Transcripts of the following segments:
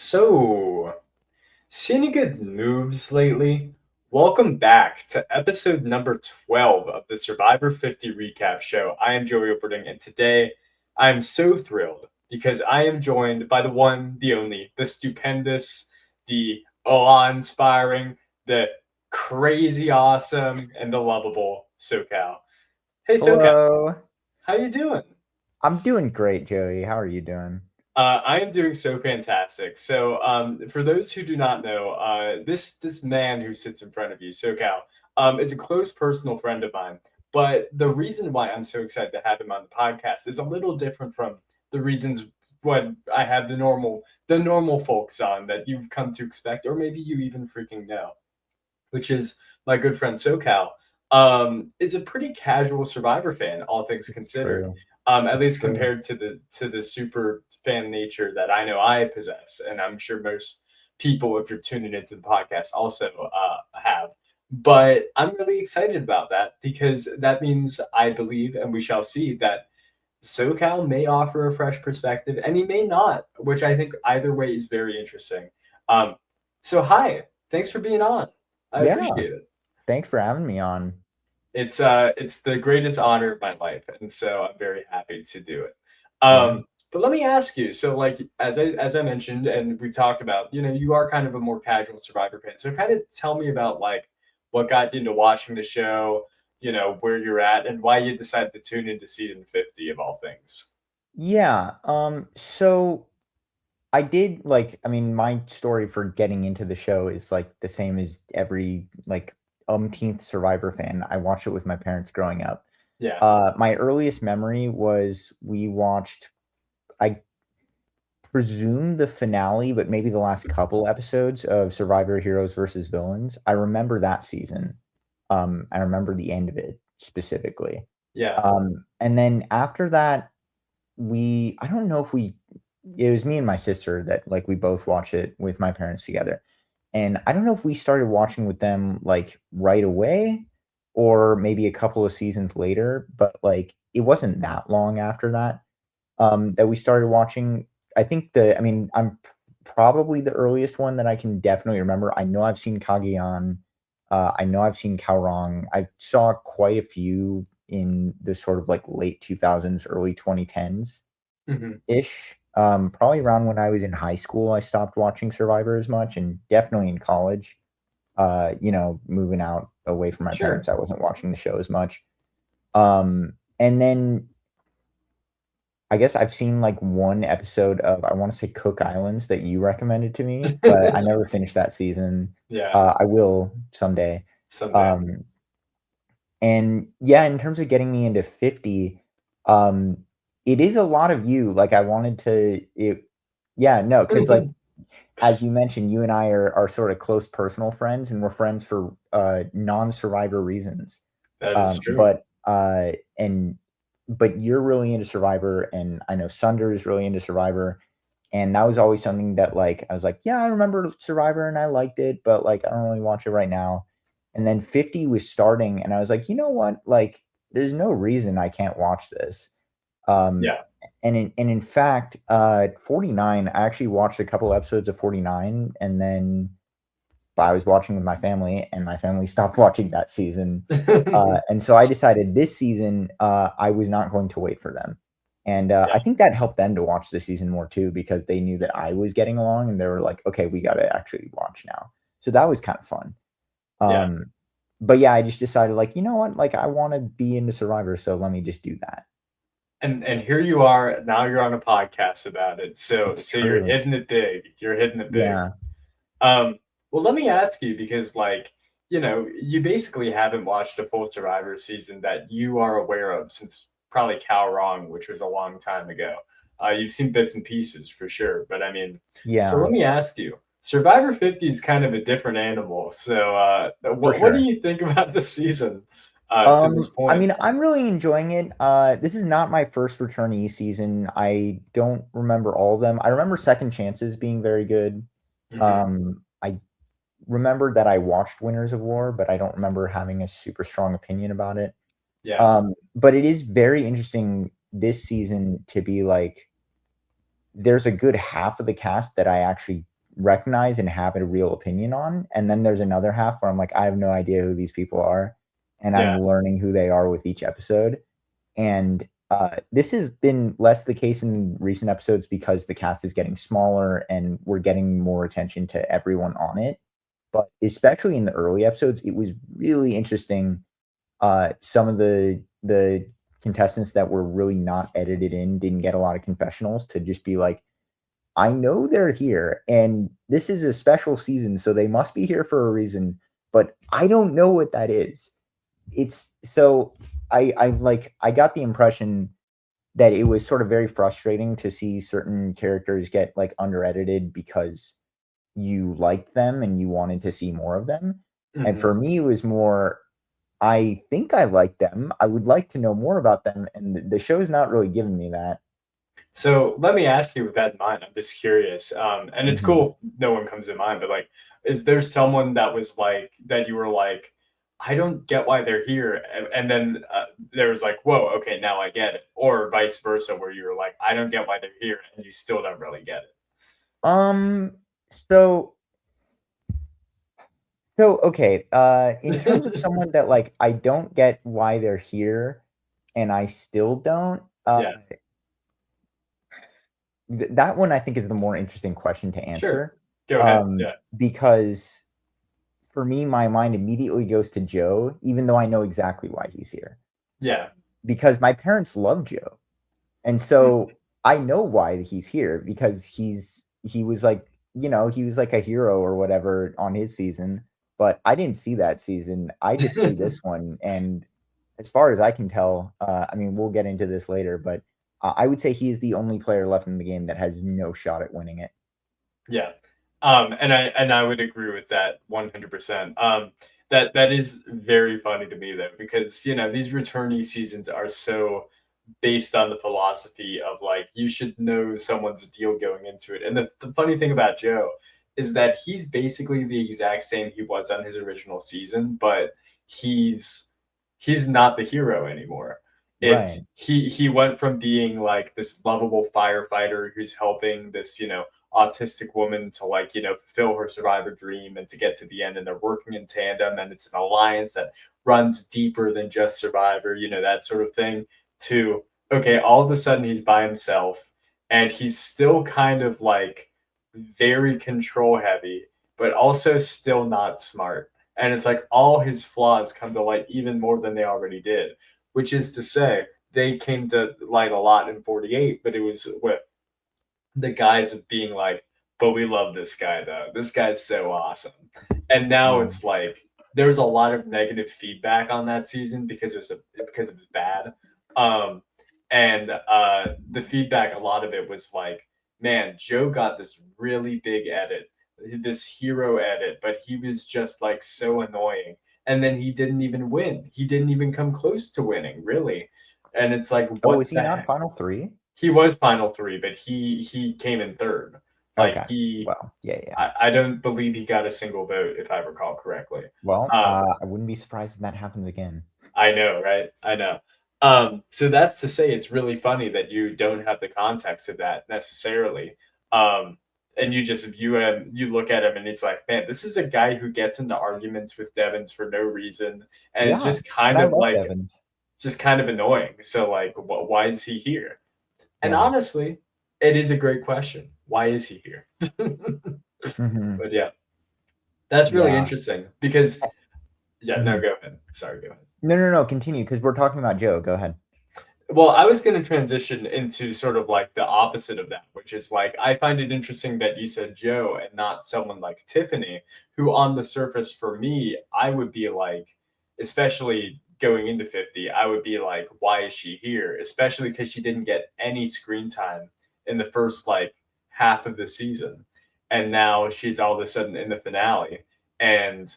So, see any good moves lately? Welcome back to episode number 12 of the Survivor 50 recap show. I am Joey Operding, and today I am so thrilled because I am joined by the one, the only, the stupendous, the awe-inspiring, the crazy awesome, and the lovable SoCal. Hey, SoCal, Hello. how you doing? I'm doing great, Joey. How are you doing? I am doing so fantastic. So, for those who do not know, this man who sits in front of you, SoCal, is a close personal friend of mine. But the reason why I'm so excited to have him on the podcast is a little different from the reasons what I have the normal folks on that you've come to expect, or maybe you even freaking know, which is my good friend SoCal, is a pretty casual Survivor fan, all things It's considered. true. At It's least true. compared to the super fan nature that I know I possess, and I'm sure most people, if you're tuning into the podcast, also have. But I'm really excited about that because that means I believe, and we shall see, that SoCal may offer a fresh perspective, and he may not, which I think either way is very interesting. Um, so hi, thanks for being on. I Yeah. appreciate it. Thanks for having me on. It's the greatest honor of my life, and so I'm very happy to do it. Yeah. But let me ask you, so like as I mentioned and we talked about, you are kind of a more casual Survivor fan. So kind of tell me about like what got you into watching the show, where you're at and why you decided to tune into season 50 of all things. Yeah. So I did my story for getting into the show is like the same as every like umpteenth Survivor fan. I watched it with my parents growing up. Yeah. My earliest memory was we watched, I presume the finale, but maybe the last couple episodes of Survivor Heroes versus Villains. I remember that season. I remember the end of it specifically. Yeah. And then after that, I don't know if it was me and my sister that like we both watched it with my parents together. And I don't know if we started watching with them like right away or maybe a couple of seasons later, but like it wasn't that long after that that we started watching. I'm probably the earliest one that I can definitely remember. I know I've seen Kageyan. I know I've seen Kaorong. I saw quite a few in the sort of like late 2000s, early 2010s Hmm. ish. Probably around when I was in high school, I stopped watching Survivor as much, and definitely in college. Moving out away from my Sure. parents, I wasn't watching the show as much. And then I guess I've seen, like, one episode of, I wanna say Cook Islands that you recommended to me, but I never finished that season. Yeah. I will someday. Someday. Um, and yeah, in terms of getting me into 50, um, it is a lot of you, like, I wanted to it yeah, no, because like, as you mentioned, you and I are sorta close personal friends, and we're friends for, non-Survivor reasons. That is Um, true. but, uh, and but you're really into Survivor, and I know Sunder is really into Survivor, and that was always something that, like, I was like, "Yeah, I remember Survivor and I liked it, but, like, I don't really watch it right now." And then 50 was starting, and I was like, "You know what? Like, there's no reason I can't watch this." Um, Yeah. and in fact, 49, I actually watched a couple episodes of 49, and then I was watching with my family, and my family stopped watching that season. And so I decided this season, I was not going to wait for them. And, Yeah. I think that helped them to watch the season more too, because they knew that I was getting along, and they were like, "Okay, we gotta actually watch now." So that was kind of fun. Yeah. Um, but yeah, I just decided, like, "You know what? Like, I wanna be into Survivor, so let me just do that." And here you are, now you're on a podcast about it. So It's so you're true, it's hitting it big. You're hitting it big. yeah. Well, let me ask you because like, you basically haven't watched a full Survivor season that you are aware of since probably Cow Wrong, which was a long time ago. You've seen bits and pieces for sure, but I mean, so Yeah, let me ask you, Survivor 50 is kind of a different animal. So for what do sure. you think about the season to this I point? mean, I'm really enjoying it. This is not my first returnee season. I don't remember all of them. I remember Second Chances being very good. Hmm. I remember that I watched Winners of War, but I don't remember having a super strong opinion about it. Yeah. But it is very interesting this season to be like there's a good half of the cast that I actually recognize and have a real opinion on, and then there's another half where I'm like, I have no idea who these people are, and Yeah. I'm learning who they are with each episode. And this has been less the case in recent episodes because the cast is getting smaller and we're getting more attention to everyone on it. But especially in the early episodes, it was really interesting. Some of the contestants that were really not edited in didn't get a lot of confessionals to just be like, I know they're here, and this is a special season, so they must be here for a reason, but I don't know what that is. It's so I got the impression that it was sort of very frustrating to see certain characters get like under edited because you liked them and you wanted to see more of them. And Mhm. for me, it was more, I think I like them. I would like to know more about them, and the show's not really giving me that. So let me ask you with that in mind, I'm just curious. And it's Mhm. cool, no one comes to mind, but like, is there someone that was like that you were like, I don't get why they're here, and then there was like, whoa, okay, now I get it, or vice versa, where you were like, I don't get why they're here, and you still don't really get it. Um, so okay, in terms of someone that, like, I don't get why they're here, and I still don't, Yeah, that one I think is the more interesting question to sure, answer, go ahead. Yeah, because for me, my mind immediately goes to Joe, even though I know exactly why he's here, yeah, because my parents love Joe. And mhm. so I know why he's here because he was like, he was like a hero or whatever on his season, but I didn't see that season. I just see this one. And as far as I can tell, I mean, we'll get into this later, but I would say he is the only player left in the game that has no shot at winning it. Yeah. And I would agree with that 100%. That is very funny to me though, because these returnee seasons are so based on the philosophy of like you should know someone's deal going into it. And the funny thing about Joe is that he's basically the exact same he was on his original season, but he's he's not the hero anymore. Right. He went from being like this lovable firefighter who's helping this, autistic woman to like, fulfill her survivor dream and to get to the end, and they're working in tandem and it's an alliance that runs deeper than just survivor, that sort of thing, to okay, all of a sudden he's by himself and he's still kind of like very control heavy, but also still not smart. And it's like all his flaws come to light even more than they already did, which is to say, they came to light a lot in 48, but it was with the guise of being like, but we love this guy though. This guy's so awesome. And now Yeah. it's like there's a lot of negative feedback on that season because it was bad. Um and the feedback, a lot of it was like, man, Joe got this really big edit, this hero edit, but he was just like so annoying. And then he didn't even win. He didn't even come close to winning, really. And it's like, Oh, what is he the not heck? final three? He was final three, but he came in third. Like Okay. Well, yeah, yeah. I don't believe he got a single vote, if I recall correctly. Well, Um, I wouldn't be surprised if that happens again. I know, right? I know. So that's to say, it's really funny that you don't have the context of that necessarily. Um, and you look at him and it's like, man, this is a guy who gets into arguments with Devins for no reason, and it's Yeah, just and kind I of love like Evans. just kind of annoying. So like, why is he here? And Yeah. honestly, it is a great question. Why is he here? Mhm. But yeah, that's really Yeah. interesting because yeah, no, Mhm. go ahead. Sorry, go ahead. No, no, no, continue because 'cause we're talking about Joe, go ahead. Well, I was going to transition into sort of like the opposite of that, which is like I find it interesting that you said Joe and not someone like Tiffany, who on the surface for me, I would be like, especially going into 50, I would be like, why is she here? Especially because she didn't get any screen time in the first like half of the season. And now she's all of a sudden in the finale. And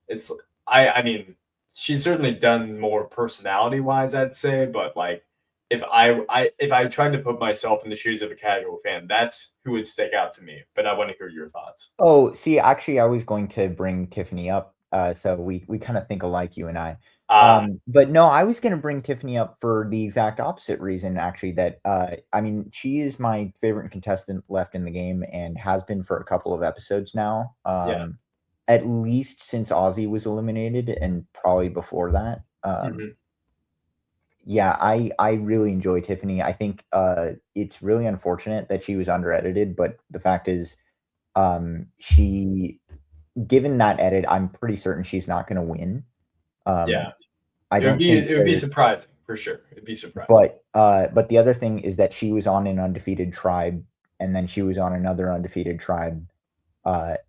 it's I mean, she's certainly done more personality wise, I'd say, but like if I tried to put myself in the shoes of a casual fan, that's who would stick out to me. But I want to hear your thoughts. Oh, see, actually, I was going to bring Tiffany up, so we kinda think alike, you and I. Ah, But no, I was gonna bring Tiffany up for the exact opposite reason, actually, that, I mean, she is my favorite contestant left in the game and has been for a couple of episodes now, yeah. at least since Ozzy was eliminated and probably before that. Mhm. Yeah, I really enjoy Tiffany. I think, it's really unfortunate that she was under-edited, but the fact is, she given that edit, I'm pretty certain she's not gonna win. Yeah. Um, I don't think It would be there surprising for sure. It'd be surprising. but the other thing is that she was on an undefeated tribe, and then she was on another undefeated tribe,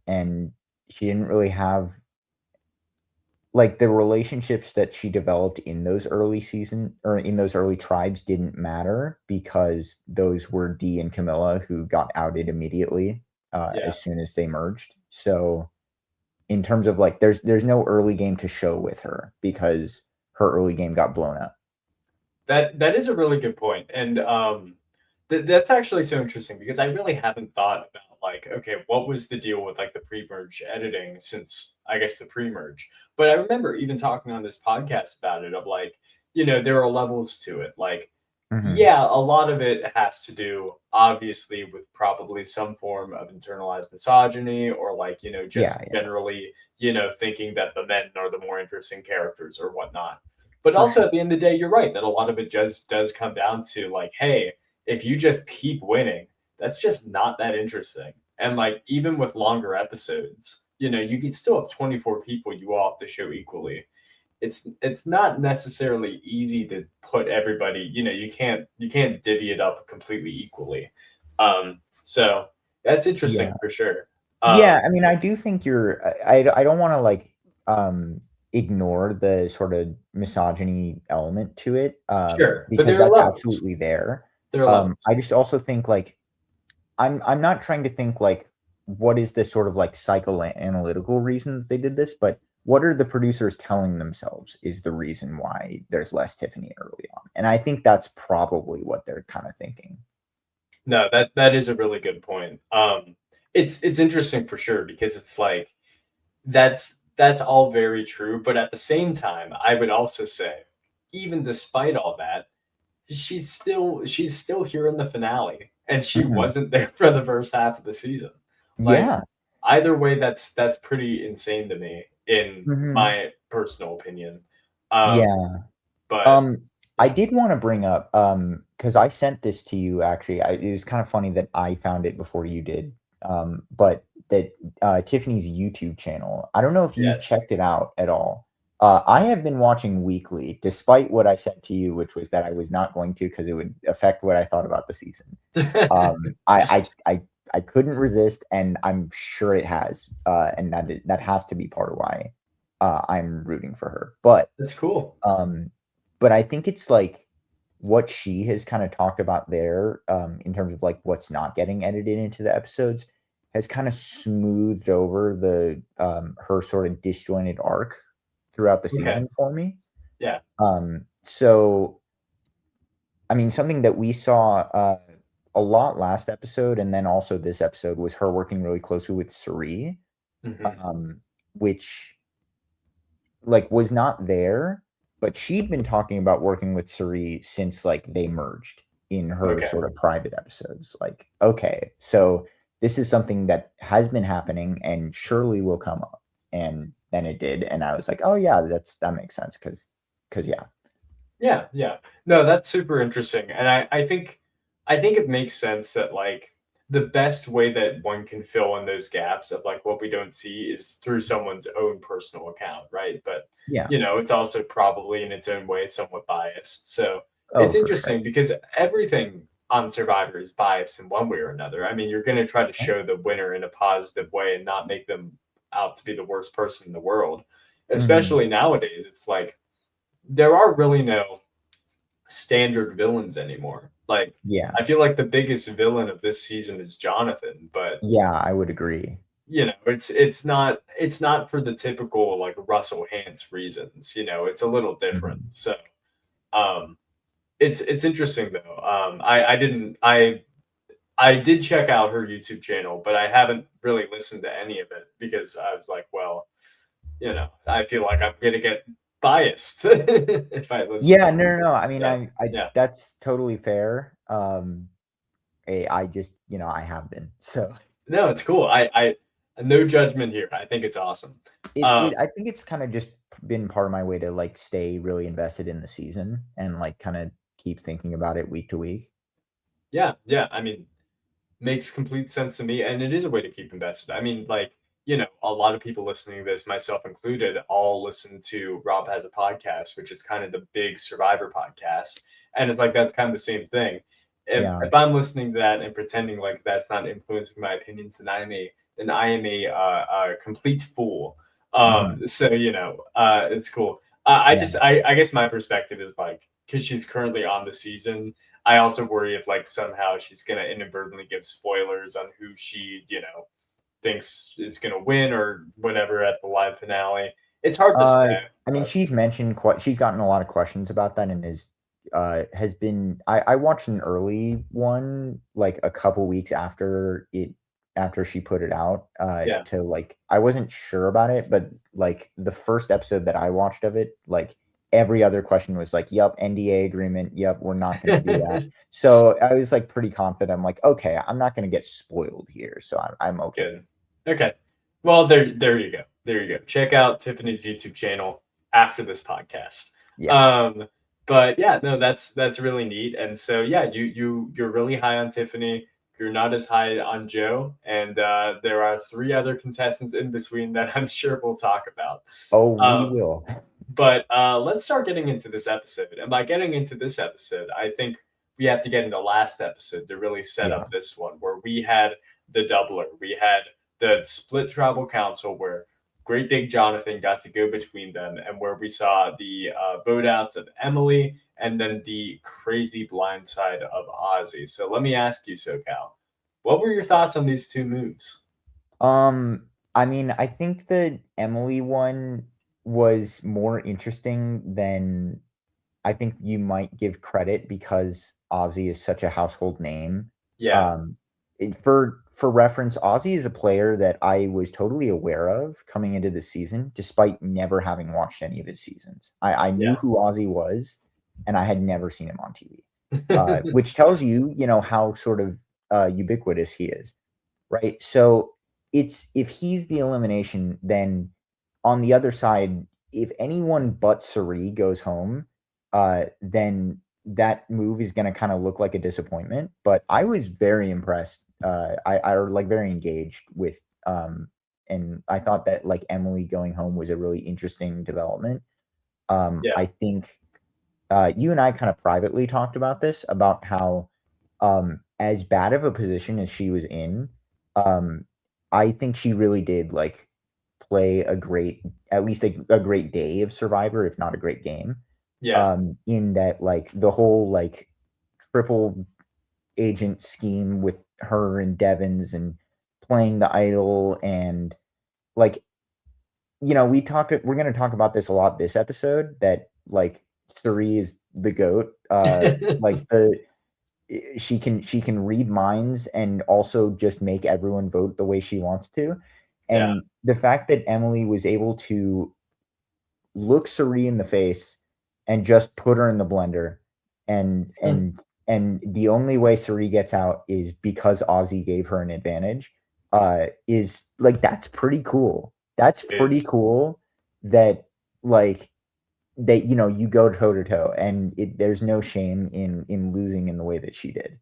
and she didn't really have like, the relationships that she developed in those early season or in those early tribes didn't matter because those were Dee and Camilla who got outed immediately, Yeah. as soon as they merged. So, in terms of, like, there's no early game to show with her because her early game got blown up. That is a really good point, and, that's actually so interesting because I really haven't thought about, like, okay, what was the deal with, like, the pre-merge editing since, I guess, the pre-merge? But I remember even talking on this podcast about it of, like, there are levels to it, like, Mhm. yeah, a lot of it has to do, obviously, with probably some form of internalized misogyny or, like, Yeah, just yeah, generally, thinking that the men are the more interesting characters or whatnot. But for also sure. at the end of the day, you're right that a lot of it just does come down to like, hey, if you just keep winning, that's just not that interesting. And like even with longer episodes, you can still have 24 people you all have to show equally. It's not necessarily easy to put everybody, you can't divvy it up completely equally. So that's interesting Yeah. for sure. Yeah, I mean, I do think you're I don't wanna, like, ignore the sorta misogyny element to it, Sure, but because there are that's levels. absolutely there. There are levels. I just also think, like, I'm not trying to think, like, what is the sort of, like, psychoanalytical reason that they did this, but what are the producers telling themselves is the reason why there's less Tiffany early on, and I think that's probably what they're kinda thinking. No, that is a really good point. It's interesting for sure because it's like that's all very true, but at the same time, I would also say, even despite all that, she's still here in the finale, and she Mhm. wasn't there for the first half of the season. Like Yeah. either way, that's pretty insane to me, in Mhm. my personal opinion. Um, Yeah. but Um, I yeah, did wanna bring up, because I sent this to you actually, it was kinda funny that I found it before you did, but that, Tiffany's YouTube channel, I don't know if you've yes. checked it out at all. I have been watching weekly despite what I said to you, which was that I was not going to because it would affect what I thought about the season. I couldn't resist, and I'm sure it has, and that has to be part of why, I'm rooting for her, That's cool. um, but I think it's, like, what she has kinda talked about there, in terms of, like, what's not getting edited into the episodes, has kinda smoothed over her sort of disjointed arc throughout the Okay. season for me. Yeah. So, I mean, something that we saw, a lot last episode and then also this episode was her working really closely with Suri, Mhm. which like, was not there, but she'd been talking about working with Suri since, like, they merged in her Okay. sort of private episodes. Like, okay, so this is something that has been happening and surely will come up. And then it did, and I was like, "Oh, yeah, that makes sense." Because yeah. Yeah, yeah. No, that's super interesting, and I think it makes sense that, like, the best way that one can fill in those gaps of, like, what we don't see is through someone's own personal account, right? But, Yeah. it's also probably in its own way somewhat biased, so Oh, it's for sure. interesting because everything on Survivor is biased in one way or another. I mean, you're gonna try to Yeah. show the winner in a positive way and not make them out to be the worst person in the world. Mhm. Especially nowadays, it's like there are really no standard villains anymore. Like, Yeah. I feel like the biggest villain of this season is Jonathan, but Yeah, I would agree. it's not for the typical like Russell Hantz reasons. It's a little different. Mhm. So um, it's interesting though. I did check out her YouTube channel, but I haven't really listened to any of it because I was like, well, I feel like I'm gonna get biased if I listen Yeah, to no, you. no, no. I mean, So I yeah, that's totally fair. I just, I have been. So no, it's cool. I no judgment here. I think it's awesome. it Um, I think it's kind of just been part of my way to like stay really invested in the season and like kind of keep thinking about it week to week. yeah, yeah. I mean, makes complete sense to me, and it is a way to keep invested. I mean, like, a lot of people listening to this, myself included, all listen to Rob Has a Podcast, which is kind of the big Survivor podcast, and it's like that's kind of the same thing. Yeah. If I'm listening to that and pretending like that's not influencing my opinions, then I am a complete fool. Mhm. So it's cool. Yeah. I guess my perspective is like because she's currently on the season, I also worry if like somehow she's gonna inadvertently give spoilers on who she, thinks is gonna win or whatever at the live finale. It's hard to say. I mean, But she's gotten a lot of questions about that and has been I watched an early one like a couple weeks after she put it out yeah. to like I wasn't sure about it, but like the first episode that I watched of it, like every other question was like, "Yep, NDA agreement. Yep, we're not going to do that." So I was like pretty confident. I'm like, "Okay, I'm not going to get spoiled here, so I'm okay." Good. Okay. Well, there you go. There you go. Check out Tiffany's YouTube channel after this podcast. Yeah. Um, but yeah, no, that's really neat. And so yeah, you're really high on Tiffany. You're not as high on Joe, and there are three other contestants in between that I'm sure we'll talk about. Oh, we Um, will. but let's start getting into this episode. And by getting into this episode, I think we have to get into last episode to really set Yeah. up this one, where we had the doubler. We had the split tribal council, where Great Big Jonathan got to go between them, and where we saw the vote outs of Emily and then the crazy blind side of Ozzy. So let me ask you, SoCal, what were your thoughts on these two moves? I mean, I think the Emily one was more interesting than I think you might give credit because Ozzy is such a household name. Yeah, Um, for reference, Ozzy is a player that I was totally aware of coming into the season, despite never having watched any of his seasons. I knew who Ozzy was, and I had never seen him on TV, yeah, which tells you, how sort of ubiquitous he is. Right? So, if he's the elimination, then on the other side, if anyone but Suri goes home, then that move is gonna kinda look like a disappointment, but I was very impressed, I like, very engaged with, and I thought that, like, Emily going home was a really interesting development. yeah, I think, you and I kinda privately talked about this, about how, as bad of a position as she was in, um, I think she really did, like, play a great at least a great day of Survivor, if not a great game. yeah, In that, like, the whole, like, triple agent scheme with her and Devins and playing the idol and, like, we're gonna talk about this a lot this episode, that, like, Suri is the GOAT, like, she can read minds and also just make everyone vote the way she wants to, yeah. and the fact that Emily was able to look Suri in the face and just put her in the blender, and the only way Suri gets out is because Ozzy gave her an advantage, is like, that's pretty cool. That's pretty Is cool that, like, you go toe to toe, and there's no shame in losing in the way that she did.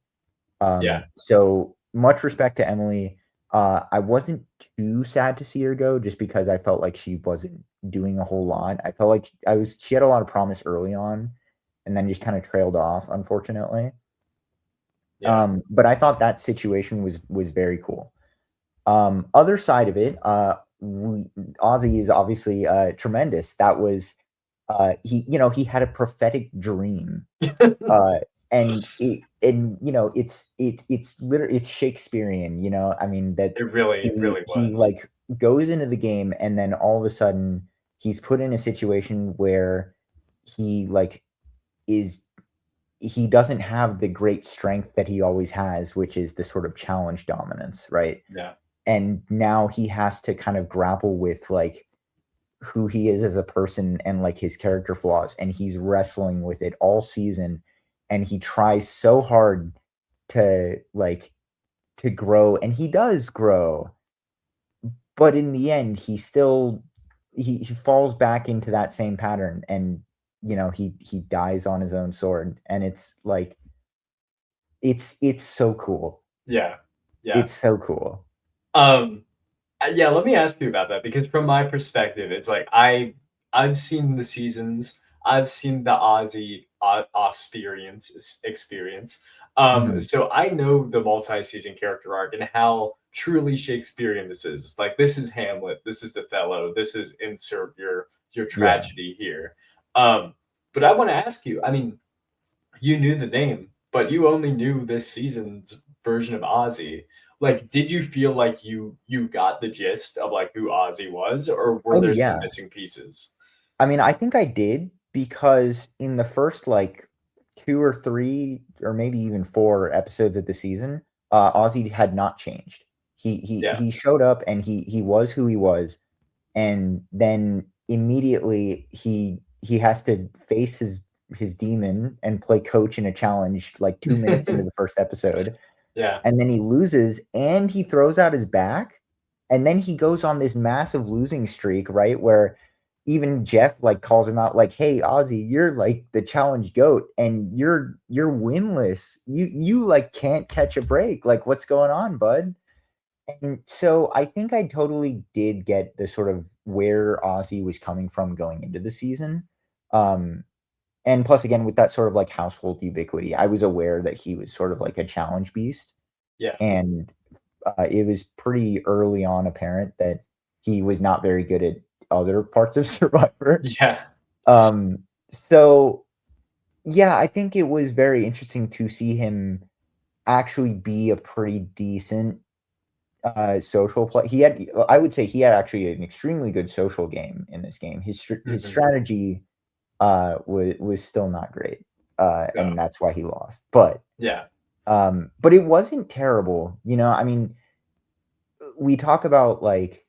yeah. So much respect to Emily. I wasn't too sad to see her go, just because I felt like she wasn't doing a whole lot. I felt like she had a lot of promise early on, and then just kind of trailed off, unfortunately. Yeah. But I thought that situation was very cool. Other side of it, Ozzy is obviously tremendous. That was he had a prophetic dream, uh, it's Shakespearean, I mean, that It really he, was. like, goes into the game, and then all of a sudden, he's put in a situation where he, like, is he doesn't have the great strength that he always has, which is the sort of challenge dominance, right? Yeah. And now he has to kind of grapple with, like, who he is as a person and like his character flaws, and he's wrestling with it all season, and he tries so hard to like to grow, and he does grow, but in the end he still he falls back into that same pattern, and he dies on his own sword, and it's like it's so cool. Yeah. Yeah. It's so cool. Um, yeah, let me ask you about that because from my perspective, it's like I've seen the seasons, I've seen the Aussie experience. Mhm. So I know the multi-season character arc and how truly Shakespearean this is. Like this is Hamlet, this is Othello, this is insert your Yeah. tragedy here. Um, but I want to ask you, I mean, you knew the name, but you only knew this season's version of Ozzy. Like, did you feel like you got the gist of like who Ozzy was, or were Oh, there some yeah. missing pieces? I mean, I think I did because in the first, like, 2 or 3 or maybe even 4 episodes of the season, Ozzy had not changed. Yeah. He showed up and he was who he was, and then immediately he has to face his demon and play coach in a challenge, like, 2 minutes into the first episode, Yeah. and then he loses, and he throws out his back, and then he goes on this massive losing streak, right, where even Jeff, like, calls him out, like, "Hey, Ozzy, you're, like, the challenge GOAT, and you're winless. You, like, can't catch a break. Like, what's going on, bud?" And so I think I totally did get the sort of where Ozzy was coming from going into the season. Um, and plus, again, with that sort of, like, household ubiquity, I was aware that he was sort of like a challenge beast. Yeah. And, it was pretty early on apparent that he was not very good at other parts of Survivor. Yeah. Um, so, yeah, I think it was very interesting to see him actually be a pretty decent, social play he had I would say he had actually an extremely good social game in this game. His Mhm. strategy, was still not great, Yeah. and that's why he lost. Yeah. But it wasn't terrible, I mean, we talk about, like,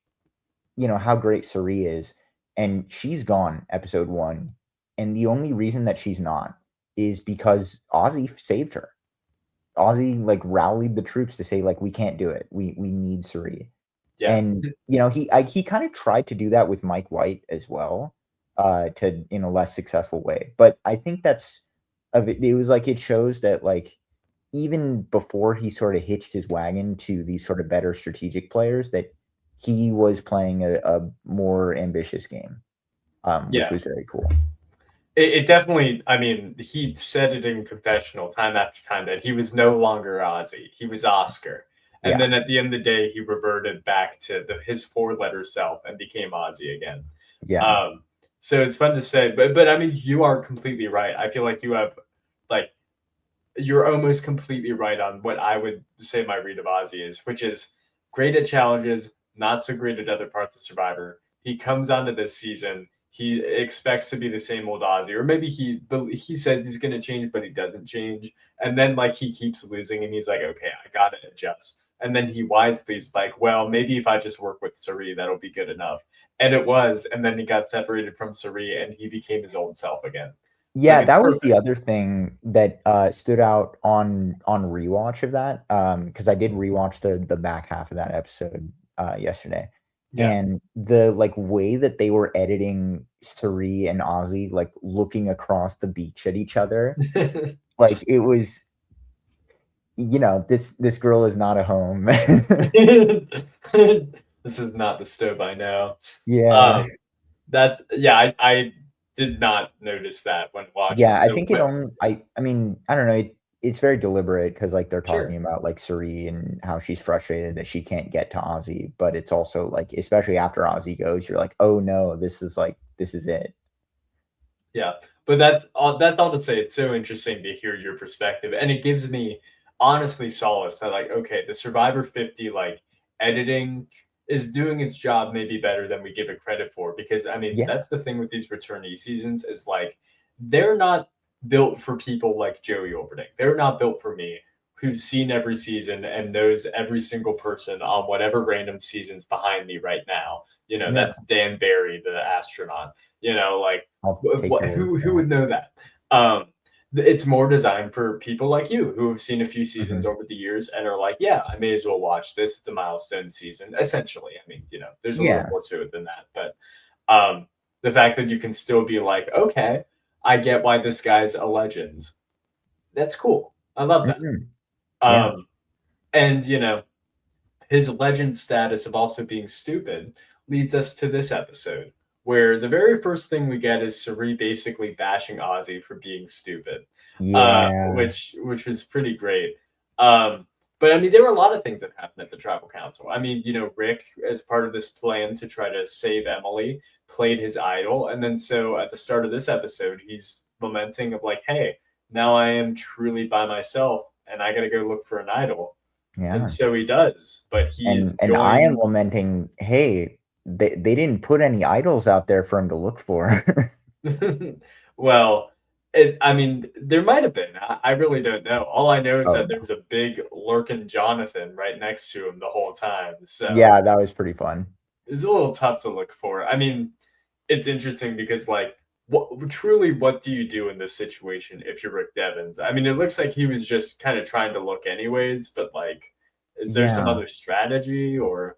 how great Suri is, and she's gone episode 1, and the only reason that she's not is because Ozzy saved her. Ozzy, like, rallied the troops to say, like, "We can't do it. We need Suri." Yeah. And, he kinda tried to do that with Mike White as well, to in a less successful way, but I think that's it was like it shows that, like, even before he sorta hitched his wagon to these sort of better strategic players, that he was playing a more ambitious game, which Yeah. was very cool. It definitely, I mean, he said it in confessional time after time that he was no longer Ozzy, he was Oscar. And Yeah, then at the end of the day, he reverted back to his four-letter self and became Ozzy again. yeah, Um, so it's fun to say, but I mean, you are completely right. I feel like you have like you're almost completely right on what I would say my read of Ozzy is, which is great at challenges, not so great at other parts of Survivor. He comes onto this season. He expects to be the same old Ozzy, or maybe he says he's going to change, but he doesn't change. And then like he keeps losing, and he's like, okay, I got to adjust. And then he wisely's like, well, maybe if I just work with Sari, that'll be good enough. And it was. And then he got separated from Sari, and he became his old self again. Like yeah. it's That was the perfect. other thing that stood out on rewatch of that, because I did rewatch the back half of that episode yesterday, Yeah. and the like way that they were editing Suri and Ozzy like looking across the beach at each other, like it was, this girl is not a home. This is not the stove I know. Yeah. Um, that's yeah, I did not notice that when watching. Yeah, I So, think it but only I mean, I don't know, it's very deliberate because like, they're talking sure, about, like, Suri and how she's frustrated that she can't get to Ozzy, but it's also, like, especially after Ozzy goes, you're like, "Oh, no, this is it." yeah. But that's all to say. It's so interesting to hear your perspective, and it gives me honestly solace that like, okay, the Survivor 50 like editing is doing its job maybe better than we give it credit for. Because I mean, Yeah. that's the thing with these returnee seasons is like they're not built for people like Joey Overnick. They're not built for me who's seen every season and knows every single person on whatever random season's behind me right now. Yeah, That's Dan Barry, the astronaut. Like I'll take your word who for would know that? Um, it's more designed for people like you who have seen a few that. seasons over the years and are like, yeah, I may as well watch this. It's a milestone season, essentially. I mean, there's a little Yeah. more to it than that, but um, the fact that you can still be like, okay, I get why this guy's a legend. That's cool. I love that. Mhm. Yeah. Um, and his legend status of also being stupid leads us to this episode, where the very first thing we get is Suri basically bashing Ozzy for being stupid, Yeah. which was pretty great. Um, but I mean, there were a lot of things that happened at the tribal council. I mean, Rick, as part of this plan to try to save Emily, played his idol, and then so at the start of this episode, he's lamenting of like, hey, now I am truly by myself, and I got to go look for an idol. And Yeah. so he does, but he is And I am joined. lamenting, hey, they didn't put any idols out there for him to look for. Well, I mean, there might have been. I really don't know. All I know is Oh that no. there's a big lurking Jonathan right next to him the whole time. So Yeah, that was pretty fun. it's a little tough to look for. I mean, it's interesting because like what do you do in this situation if you're Rick Devens? I mean, it looks like he was just kind of trying to look anyways, but like, is there some Yeah. other strategy or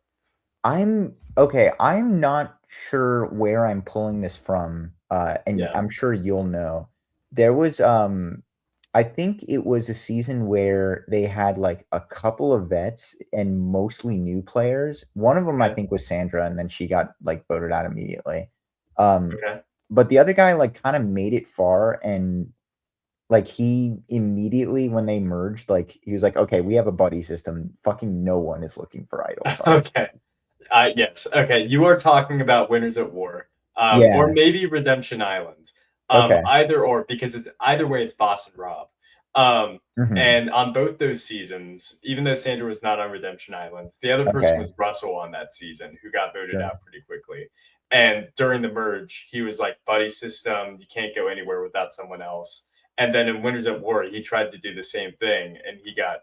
I'm okay, I'm not sure where I'm pulling this from, and yeah, I'm sure you'll know. There was, I think it was a season where they had, like, a couple of vets and mostly new players. One of them, I okay, think, was Sandra, and then she got, like, voted out immediately. Um, okay. but the other guy, like, kinda made it far, and, like, he immediately, when they merged, like, he was like, "Okay, we have a buddy system. Fucking no one is looking for idols on this." Okay. Yes. Okay. You are talking about Winners at War, or Yeah. maybe Redemption Island. Okay. Either or, because it's either way, it's Boss and Rob. Um, Mhm. and on both those seasons, even though Sandra was not on Redemption Island, the other person Okay. was Russell on that season, who got voted Sure. out pretty quickly. And during the merge, he was like, "Buddy system, you can't go anywhere without someone else." And then in Winners at War, he tried to do the same thing, and he got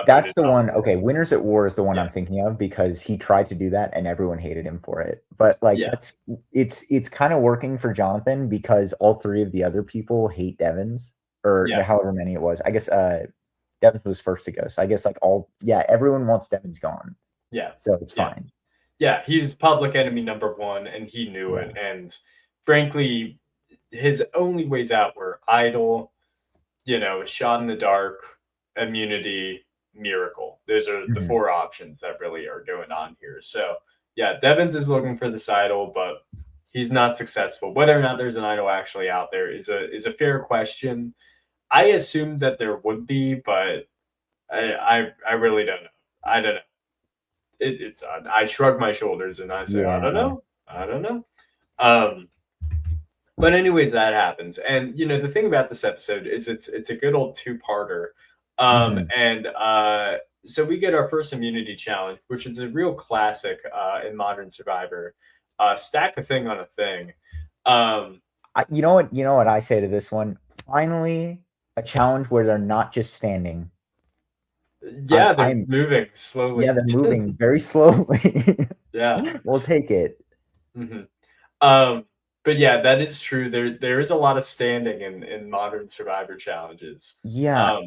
That's voted the out. one. Okay, Winners at War is the one Yeah. I'm thinking of because he tried to do that and everyone hated him for it. But, like, Yeah. it's kinda working for Jonathan because all 3 of the other people hate Devons or Yeah. however many it was. I guess, Devons was first to go, so I guess, like, everyone wants Devons gone, Yeah. so it's Yeah. fine. Yeah, he's public enemy number one, and he knew it. Yeah. And frankly, his only ways out were idle, shot in the dark, immunity, miracle. Those are the Mhm. four options that really are going on here. So yeah, Devins is looking for this idol, but he's not successful. Whether or not there's an idol actually out there is a fair question. I assumed that there would be, but I really don't know. I don't know. It's I shrug my shoulders and I say, I don't Yeah. know. I don't know. Um, but anyways, that happens. And the thing about this episode is it's a good old two-parter. Mhm. And so we get our first immunity challenge, which is a real classic in modern Survivor. Stack a thing on a thing. Um, You know what I say to this one? Finally, a challenge where they're not just standing. yeah, they're I'm moving Yeah, slowly. they're moving very slowly. Yeah. We'll take it. hmm Um, but yeah, that is true. There is a lot of standing in modern Survivor challenges. Yeah, Um,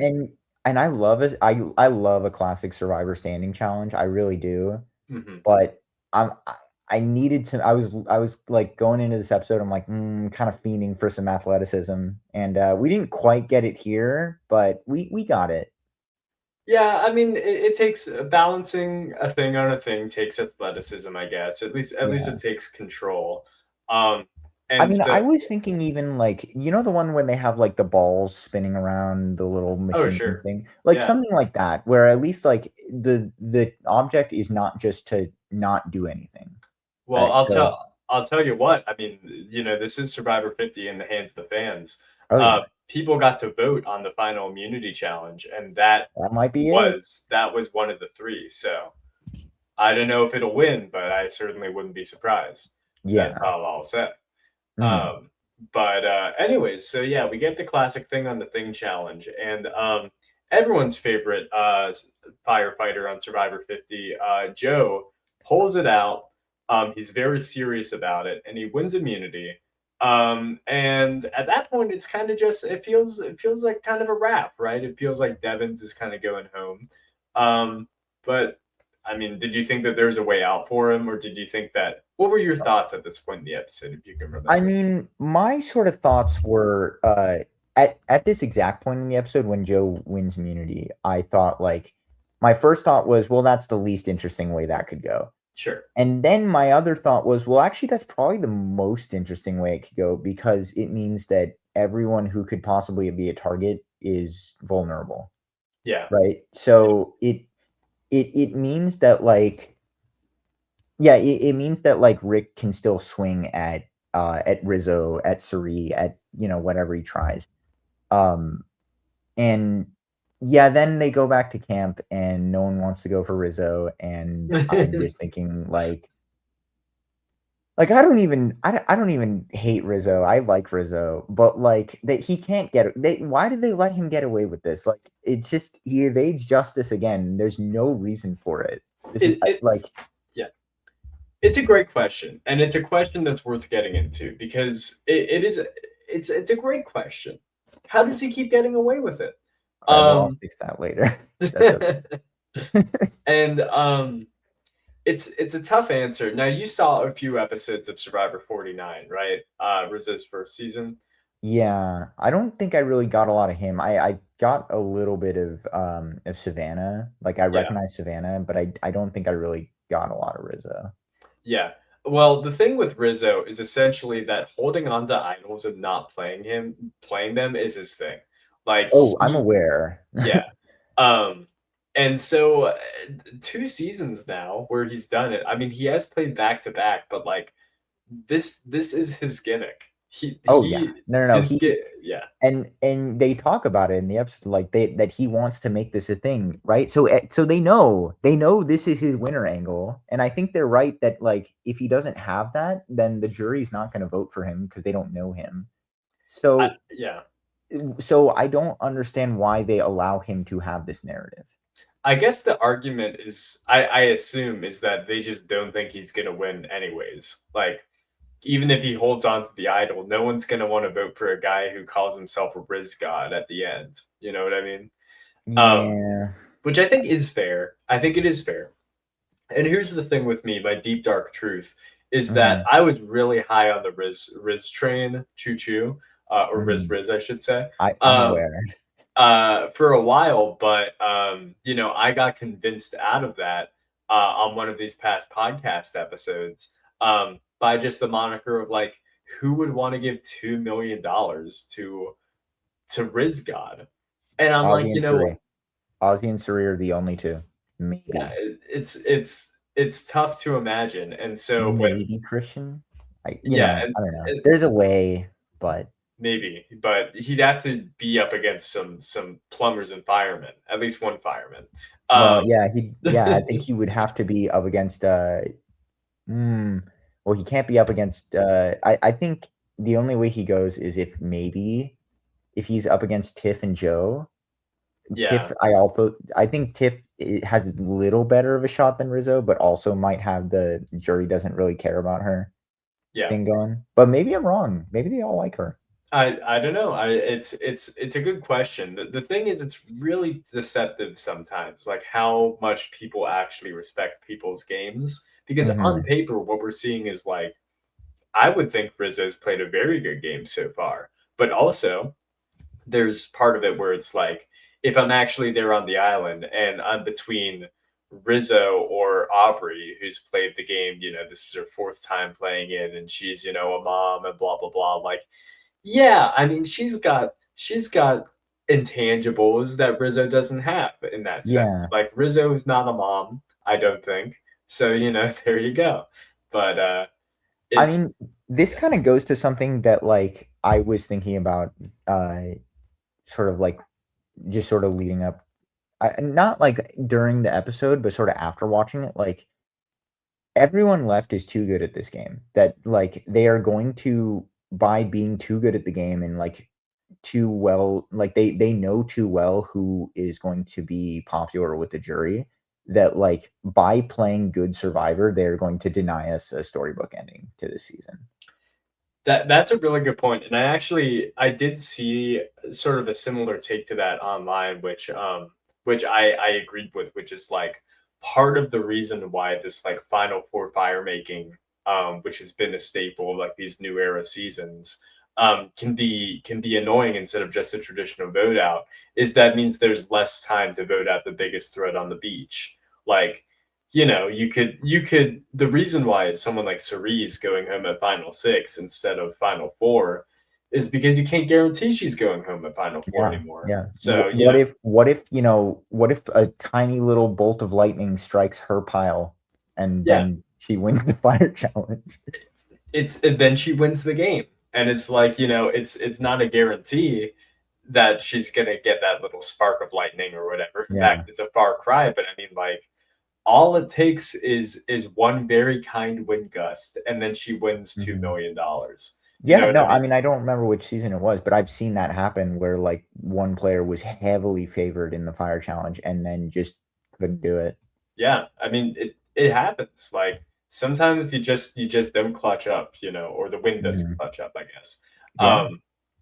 and I love it. I love a classic Survivor standing challenge, I really do, mhm. but I needed to I was, like, going into this episode, I'm like, kind of fiending for some athleticism, and, we didn't quite get it here, but we got it. Yeah, I mean, it takes balancing a thing on a thing takes athleticism, I guess. At least Yeah. it takes control. Um, I and mean, I so, was thinking even, like, you know the one when they have, like, the balls spinning around the little oh machine sure, thing? Like, yeah. something like that, where at least, like, the object is not just to not do anything. Well, So I'll tell you what. I mean, this is Survivor 50 in the hands of the fans. oh, yeah, People got to vote on the final immunity challenge, and that that might be it. was one of the three. So I don't know if it'll win, but I certainly wouldn't be surprised. That's Yeah. all I'll say. Mhm. But anyways, so yeah, we get the classic thing on the thing challenge, and everyone's favorite firefighter on Survivor 50, Joe, pulls it out. He's very serious about it, and he wins immunity. And at that point, it's kind of just it feels like kind of a wrap, right? It feels like Devins is kind of going home. But I mean, did you think that there's a way out for him, or did you think that? What were your thoughts at this point in the episode, if you can I remember? mean, my sort of thoughts were at this exact point in the episode when Joe wins immunity, I thought like my first thought was, well, that's the least interesting way that could go. Sure. And then my other thought was, well, actually, that's probably the most interesting way it could go because it means that everyone who could possibly be a target is vulnerable, Yeah. right? Yeah. So it means that like yeah, it means that like Rick can still swing at Rizzo, at Suri, at whatever he tries. Um and yeah, then they go back to camp and no one wants to go for Rizzo, and I'm just thinking like, I don't even hate Rizzo. I like Rizzo, but like that he can't get they why did they let him get away with this? Like it's just he evades justice again. There's no reason for it. This is it like yeah. It's a great question, and it's a question that's worth getting into because it's a great question. How does he keep getting away with it? all right, well, I'll Um, fix that later. That's okay. and it's a tough answer. Now you saw a few episodes of Survivor 49, right? Rizzo's first season. Yeah, I don't think I really got a lot of him. I got a little bit of Savannah. Like I Yeah, recognize Savannah, but I don't think I really got a lot of Rizzo. yeah. Well, the thing with Rizzo is essentially that holding on to idols and not playing them is his thing. Like Oh, I'm he aware. Yeah. Um, and so 2 seasons now where he's done it. I mean, he has played back to back, but like this is his gimmick. Oh yeah. No, no, no. Yeah. And they talk about it in the episode like that he wants to make this a thing, right? So they know this is his winner angle, and I think they're right that like if he doesn't have that, then the jury's not going to vote for him because they don't know him. So Yeah. so I don't understand why they allow him to have this narrative. I guess the argument is I assume is that they just don't think he's gonna win anyways. Like even if he holds on to the idol, no one's gonna want to vote for a guy who calls himself a Riz God at the end. You know what I mean? Um, Yeah. which I think is fair. I think it is fair. And here's the thing with me, my deep dark truth is that Mhm. I was really high on the Riz train, choo choo, or Mhm. Riz, I should say, I'm um, aware. for a while. But I got convinced out of that on one of these past podcast episodes by just the moniker of like, who would want to give $2 million to Riz God? And I'm Ozzy like, and Suri. Ozzy and Suri are the only two. yeah, Maybe. it's tough to imagine. And so, but Maybe Christian. yeah, I don't know. and There's a way, but maybe, but he'd have to be up against some plumbers and firemen, at least one fireman. well, Um, yeah, I think he would have to be up against mm, well, he can't be up against I think the only way he goes is if maybe if he's up against Tiff and Joe. yeah, I think Tiff has a little better of a shot than Rizzo, but also might have the jury doesn't really care about her yeah. thing going. But maybe I'm wrong. Maybe they all like her. I don't know. It's a good question. The thing is, it's really deceptive sometimes, like how much people actually respect people's games. Because on Mhm. paper, what we're seeing is like I would think Rizzo's played a very good game so far, but also there's part of it where it's like if I'm actually there on the island and I'm between Rizzo or Aubrey, who's played the game, this is her fourth time playing it, and she's a mom and blah blah blah. Like, yeah, I mean, she's got intangibles that Rizzo doesn't have in that sense. Yeah. Like Rizzo is not a mom, I don't think. So there you go. But I it's mean, this yeah, kind of goes to something that like I was thinking about sort of like just sort of leading up not like during the episode, but sort of after watching it, like everyone left is too good at this game that like they are going to by being too good at the game and like too well, like they know too well who is going to be popular with the jury, that like by playing good survivor, they're going to deny us a storybook ending to this season. That's a really good point, and I did see sort of a similar take to that online, which I agreed with, which is like part of the reason why this like Final Four fire making, which has been a staple of like these new era seasons, can be annoying instead of just a traditional vote out, is that means there's less time to vote out the biggest threat on the beach. Like, you could the reason why someone like Cerise going home at final six instead of final four is because you can't guarantee she's going home at final four Yeah, anymore. yeah. So, What if a tiny little bolt of lightning strikes her pile and yeah, then she wins the fire challenge? it's and then she wins the game. And it's like, it's not a guarantee that she's gonna get that little spark of lightning or whatever. In fact, Yeah. it's a far cry, but I mean like all it takes is one very kind wind gust, and then she wins Mhm. $2 million. You Yeah, know what no, I I mean? mean, I don't remember which season it was, but I've seen that happen where, like, one player was heavily favored in the fire challenge and then just couldn't do it. Yeah, I mean it happens. Like sometimes you just don't clutch up, or the wind doesn't Mhm. clutch up, I guess. Yeah,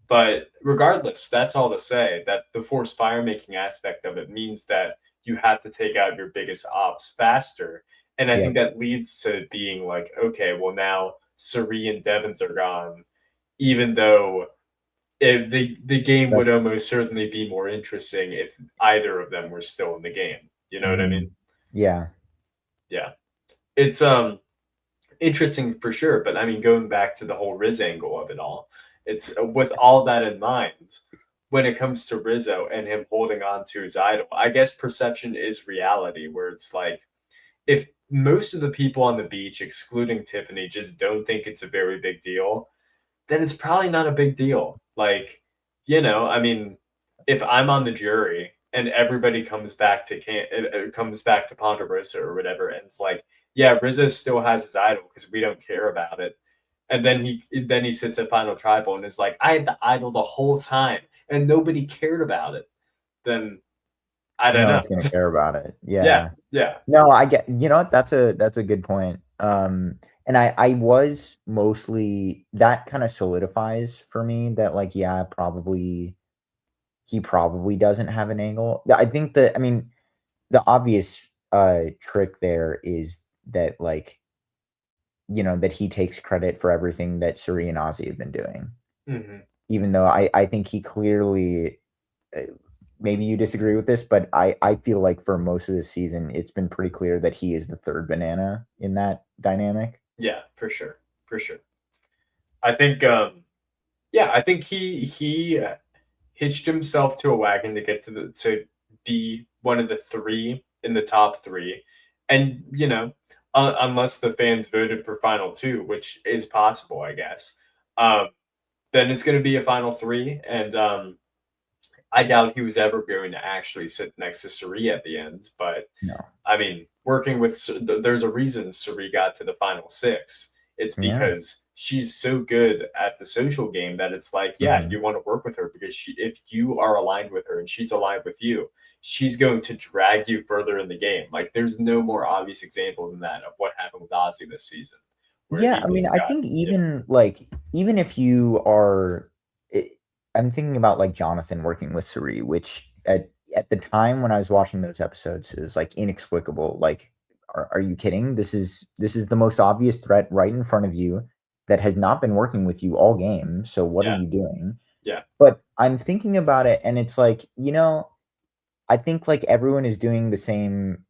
But regardless, that's all to say that the forced fire making aspect of it means that you have to take out your biggest ops faster. And I yeah, think that leads to being like, okay, well now Suri and Devons are gone, even though the game would that's almost certainly be more interesting if either of them were still in the game. You know what I mean? mhm. Yeah, Yeah. It's interesting for sure, but I mean, going back to the whole Riz angle of it all, it's with all that in mind. When it comes to Rizzo and him holding on to his idol, I guess perception is reality. Where it's like, if most of the people on the beach, excluding Tiffany, just don't think it's a very big deal, then it's probably not a big deal. Like, I mean, if I'm on the jury and everybody comes back to Ponderosa or whatever, and it's like, yeah, Rizzo still has his idol because we don't care about it. And then he sits at Final Tribal and is like, I had the idol the whole time and nobody cared about it. Then I don't no know. one's gonna care about it. Yeah, Yeah. yeah, No, I get, what? That's a good point. And I was mostly, that kinda solidifies for me that, like, yeah, probably he probably doesn't have an angle. Yeah, I think that, I mean, the obvious, trick there is that, like, that he takes credit for everything that Suri and Ozzy have been doing. hmm Even though I think he clearly, uh, maybe you disagree with this, but I feel like for most of the season, it's been pretty clear that he is the third banana in that dynamic. yeah, for sure, for sure. I think, yeah, I think he hitched himself to a wagon to get to be one of the three in the top three, and unless the fans voted for final two, which is possible, I guess, um, then it's going to be a final three, and I doubt he was ever going to actually sit next to Suri at the end. But No. I mean, working with there's a reason Suri got to the final six. It's Yeah. because she's so good at the social game that it's like, yeah, Mhm. you want to work with her because if you are aligned with her and she's aligned with you, she's going to drag you further in the game. Like, there's no more obvious example than that of what happened with Ozzy this season, where Yeah, he I mean, just I got, think even if you are, I I'm thinking about, like, Jonathan working with Suri, which at the time when I was watching those episodes, is like, inexplicable. Like, are you kidding? This is the most obvious threat right in front of you that has not been working with you all game, so what are yeah, you doing? yeah, But I'm thinking about it, and it's like, I think, like, everyone is doing the same,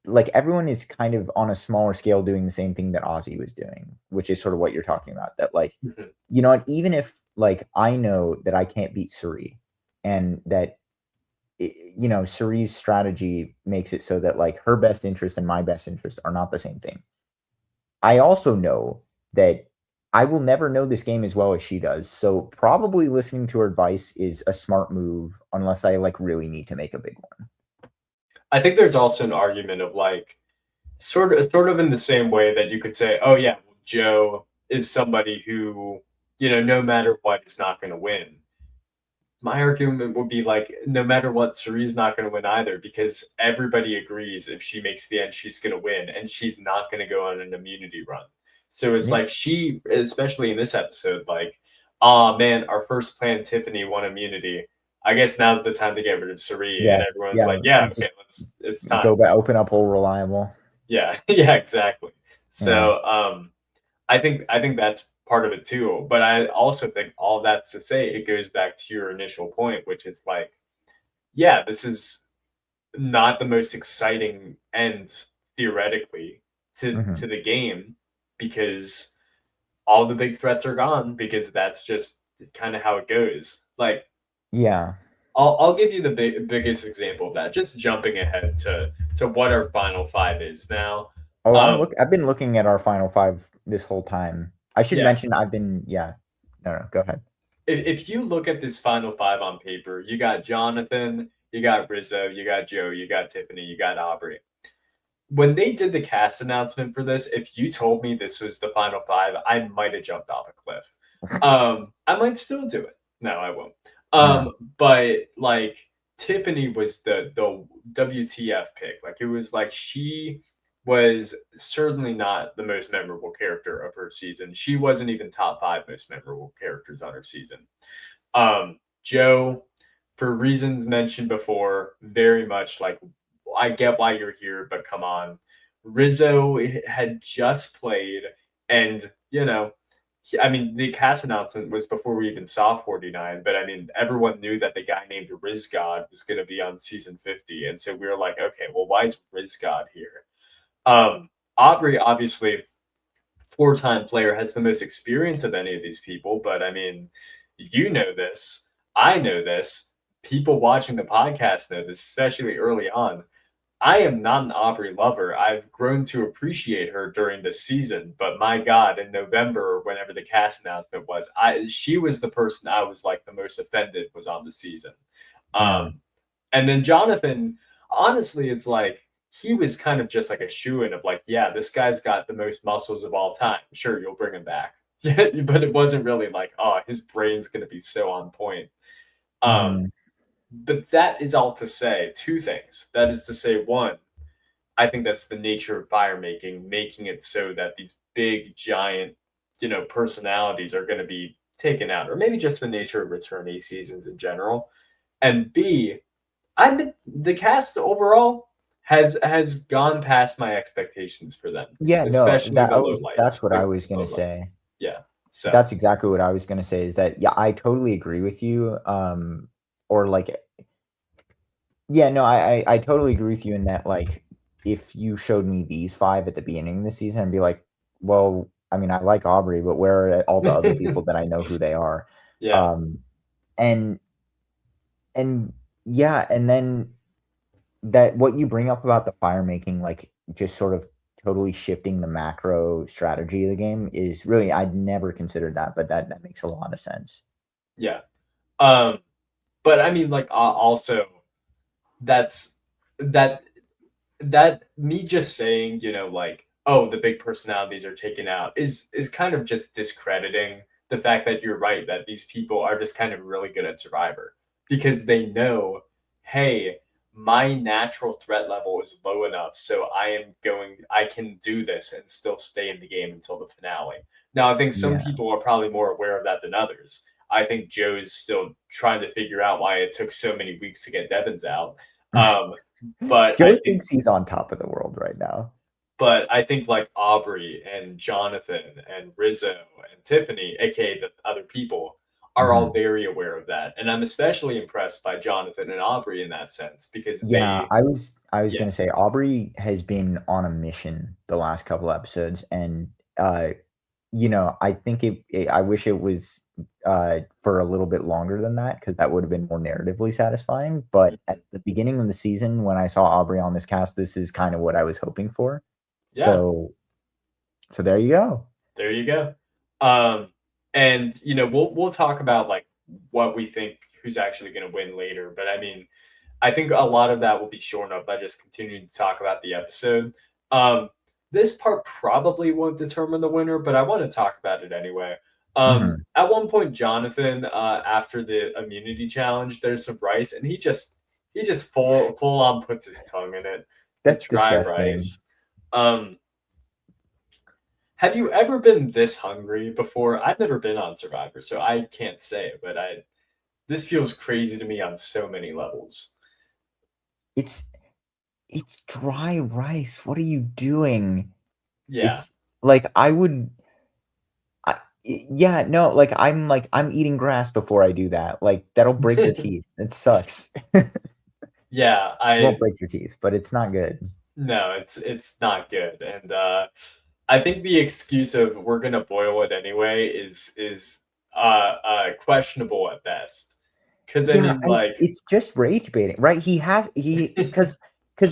like, everyone is kind of on a smaller scale doing the same thing that Ozzy was doing, which is sort of what you're talking about, that, like, mhm, what, even if, like, I know that I can't beat Suri and that, Suri's strategy makes it so that, like, her best interest and my best interest are not the same thing. I also know that I will never know this game as well as she does, so probably listening to her advice is a smart move unless I, like, really need to make a big one. I think there's also an argument of like sort of in the same way that you could say, oh yeah, well, Joe is somebody who, no matter what, is not going to win. My argument would be like, no matter what, Cerie's not going to win either because everybody agrees if she makes the end, she's going to win, and she's not going to go on an immunity run. So it's Yeah, like she, especially in this episode, like, oh man, our first plan, Tiffany, won immunity. I guess now's the time to get rid of Cerie, and yeah, everyone's yeah. like, yeah, Just okay, it's time. go back, open up all reliable. Yeah, yeah, exactly. Yeah. So, I think that's part of it too. But I also think all that's to say it goes back to your initial point, which is like, yeah, this is not the most exciting end theoretically to Hmm. the game because all the big threats are gone because that's just kind of how it goes. Like Yeah. I'll give you the biggest example of that. Just jumping ahead to what our final five is now. Oh, Um, I've been looking at our final five this whole time. I should yeah, mention I've been, yeah. No, no, go ahead. if you look at this final five on paper, you got Jonathan, you got Rizzo, you got Joe, you got Tiffany, you got Aubrey. When they did the cast announcement for this, if you told me this was the final five, I might have jumped off a cliff. I might still do it. No, I won't. Yeah. But like Tiffany was the WTF pick. Like it was like she was certainly not the most memorable character of her season. She wasn't even top five most memorable characters on her season. Joe, for reasons mentioned before, very much like I get why you're here, but come on. Rizzo had just played, and I mean, the cast announcement was before we even saw 49, but I mean, everyone knew that the guy named Riz God was going to be on season 50. And so we were like, okay, well, why is Riz God here? Aubrey, obviously, four-time player, has the most experience of any of these people, but I mean, you know this. I know this. People watching the podcast know this, especially early on. I am not an Aubrey lover. I've grown to appreciate her during this season, but my God, in November, or whenever the cast announcement was, she was the person I was like the most offended was on the season. Yeah. And then Jonathan, honestly, it's like he was kind of just like a shoe-in of like, yeah, this guy's got the most muscles of all time. Sure, you'll bring him back. But it wasn't really like, oh, his brain's gonna be so on point. Um, Hmm. but that is all to say two things. That is to say, one, I think that's the nature of fire making it so that these big, giant, personalities are going to be taken out, or maybe just the nature of return A seasons in general. And B, the cast overall has gone past my expectations for them, Yeah, no, especially the low that's lights. what The I was gonna low light. say. Yeah. So That's exactly what I was gonna say is that, yeah, I totally agree with you. Or like, yeah, no, I totally agree with you in that, like, if you showed me these five at the beginning of the season, I'd be like, well, I mean, I like Aubrey, but where are all the other people that I know who they are? yeah, Um, and and yeah, and then that what you bring up about the fire making, like, just sort of totally shifting the macro strategy of the game is really I'd never considered that, but that makes a lot of sense. yeah. Um, but I mean, like, also that's that that me just saying, like, oh, the big personalities are taken out is kind of just discrediting the fact that you're right that these people are just kind of really good at Survivor because they know, hey, my natural threat level is low enough, so I can do this and still stay in the game until the finale. Now, I think some Yeah. people are probably more aware of that than others. I think Joe's still trying to figure out why it took so many weeks to get Devins out. Um, but I Joe think thinks he's on top of the world right now. like Aubrey and Jonathan and Rizzo and Tiffany, aka the other people, are all Mhm. very aware of that. And I'm especially impressed by Jonathan and Aubrey in that sense because Yeah, I was yeah, gonna say Aubrey has been on a mission the last couple episodes, and, I think I wish it was, for a little bit longer than that because that would have been more narratively satisfying, but mhm, at the beginning of the season, when I saw Aubrey on this cast, this is kinda what I was hoping for. yeah, So there you go. there you go. Um, and we'll talk about like what we think who's actually going to win later, but I mean, I think a lot of that will be shorn up by just continuing to talk about the episode. Um, this part probably won't determine the winner, but I want to talk about it anyway. Mhm. At one point, Jonathan, after the immunity challenge, there's some rice, and he just full on puts his tongue in it, the That's dry disgusting. rice. Um, have you ever been this hungry before? I've never been on Survivor, so I can't say, but I this feels crazy to me on so many levels. It's it's dry rice. What are you doing? Yeah. It's like I would yeah, no, like I'm eating grass before I do that. Like that'll break your teeth. It sucks. Yeah, Won't I break your teeth, but it's not good. no, it's not good, and, I think the excuse of "We're gonna boil it anyway" is questionable at best. Because I Yeah, mean, I like it's just rage baiting, right? Because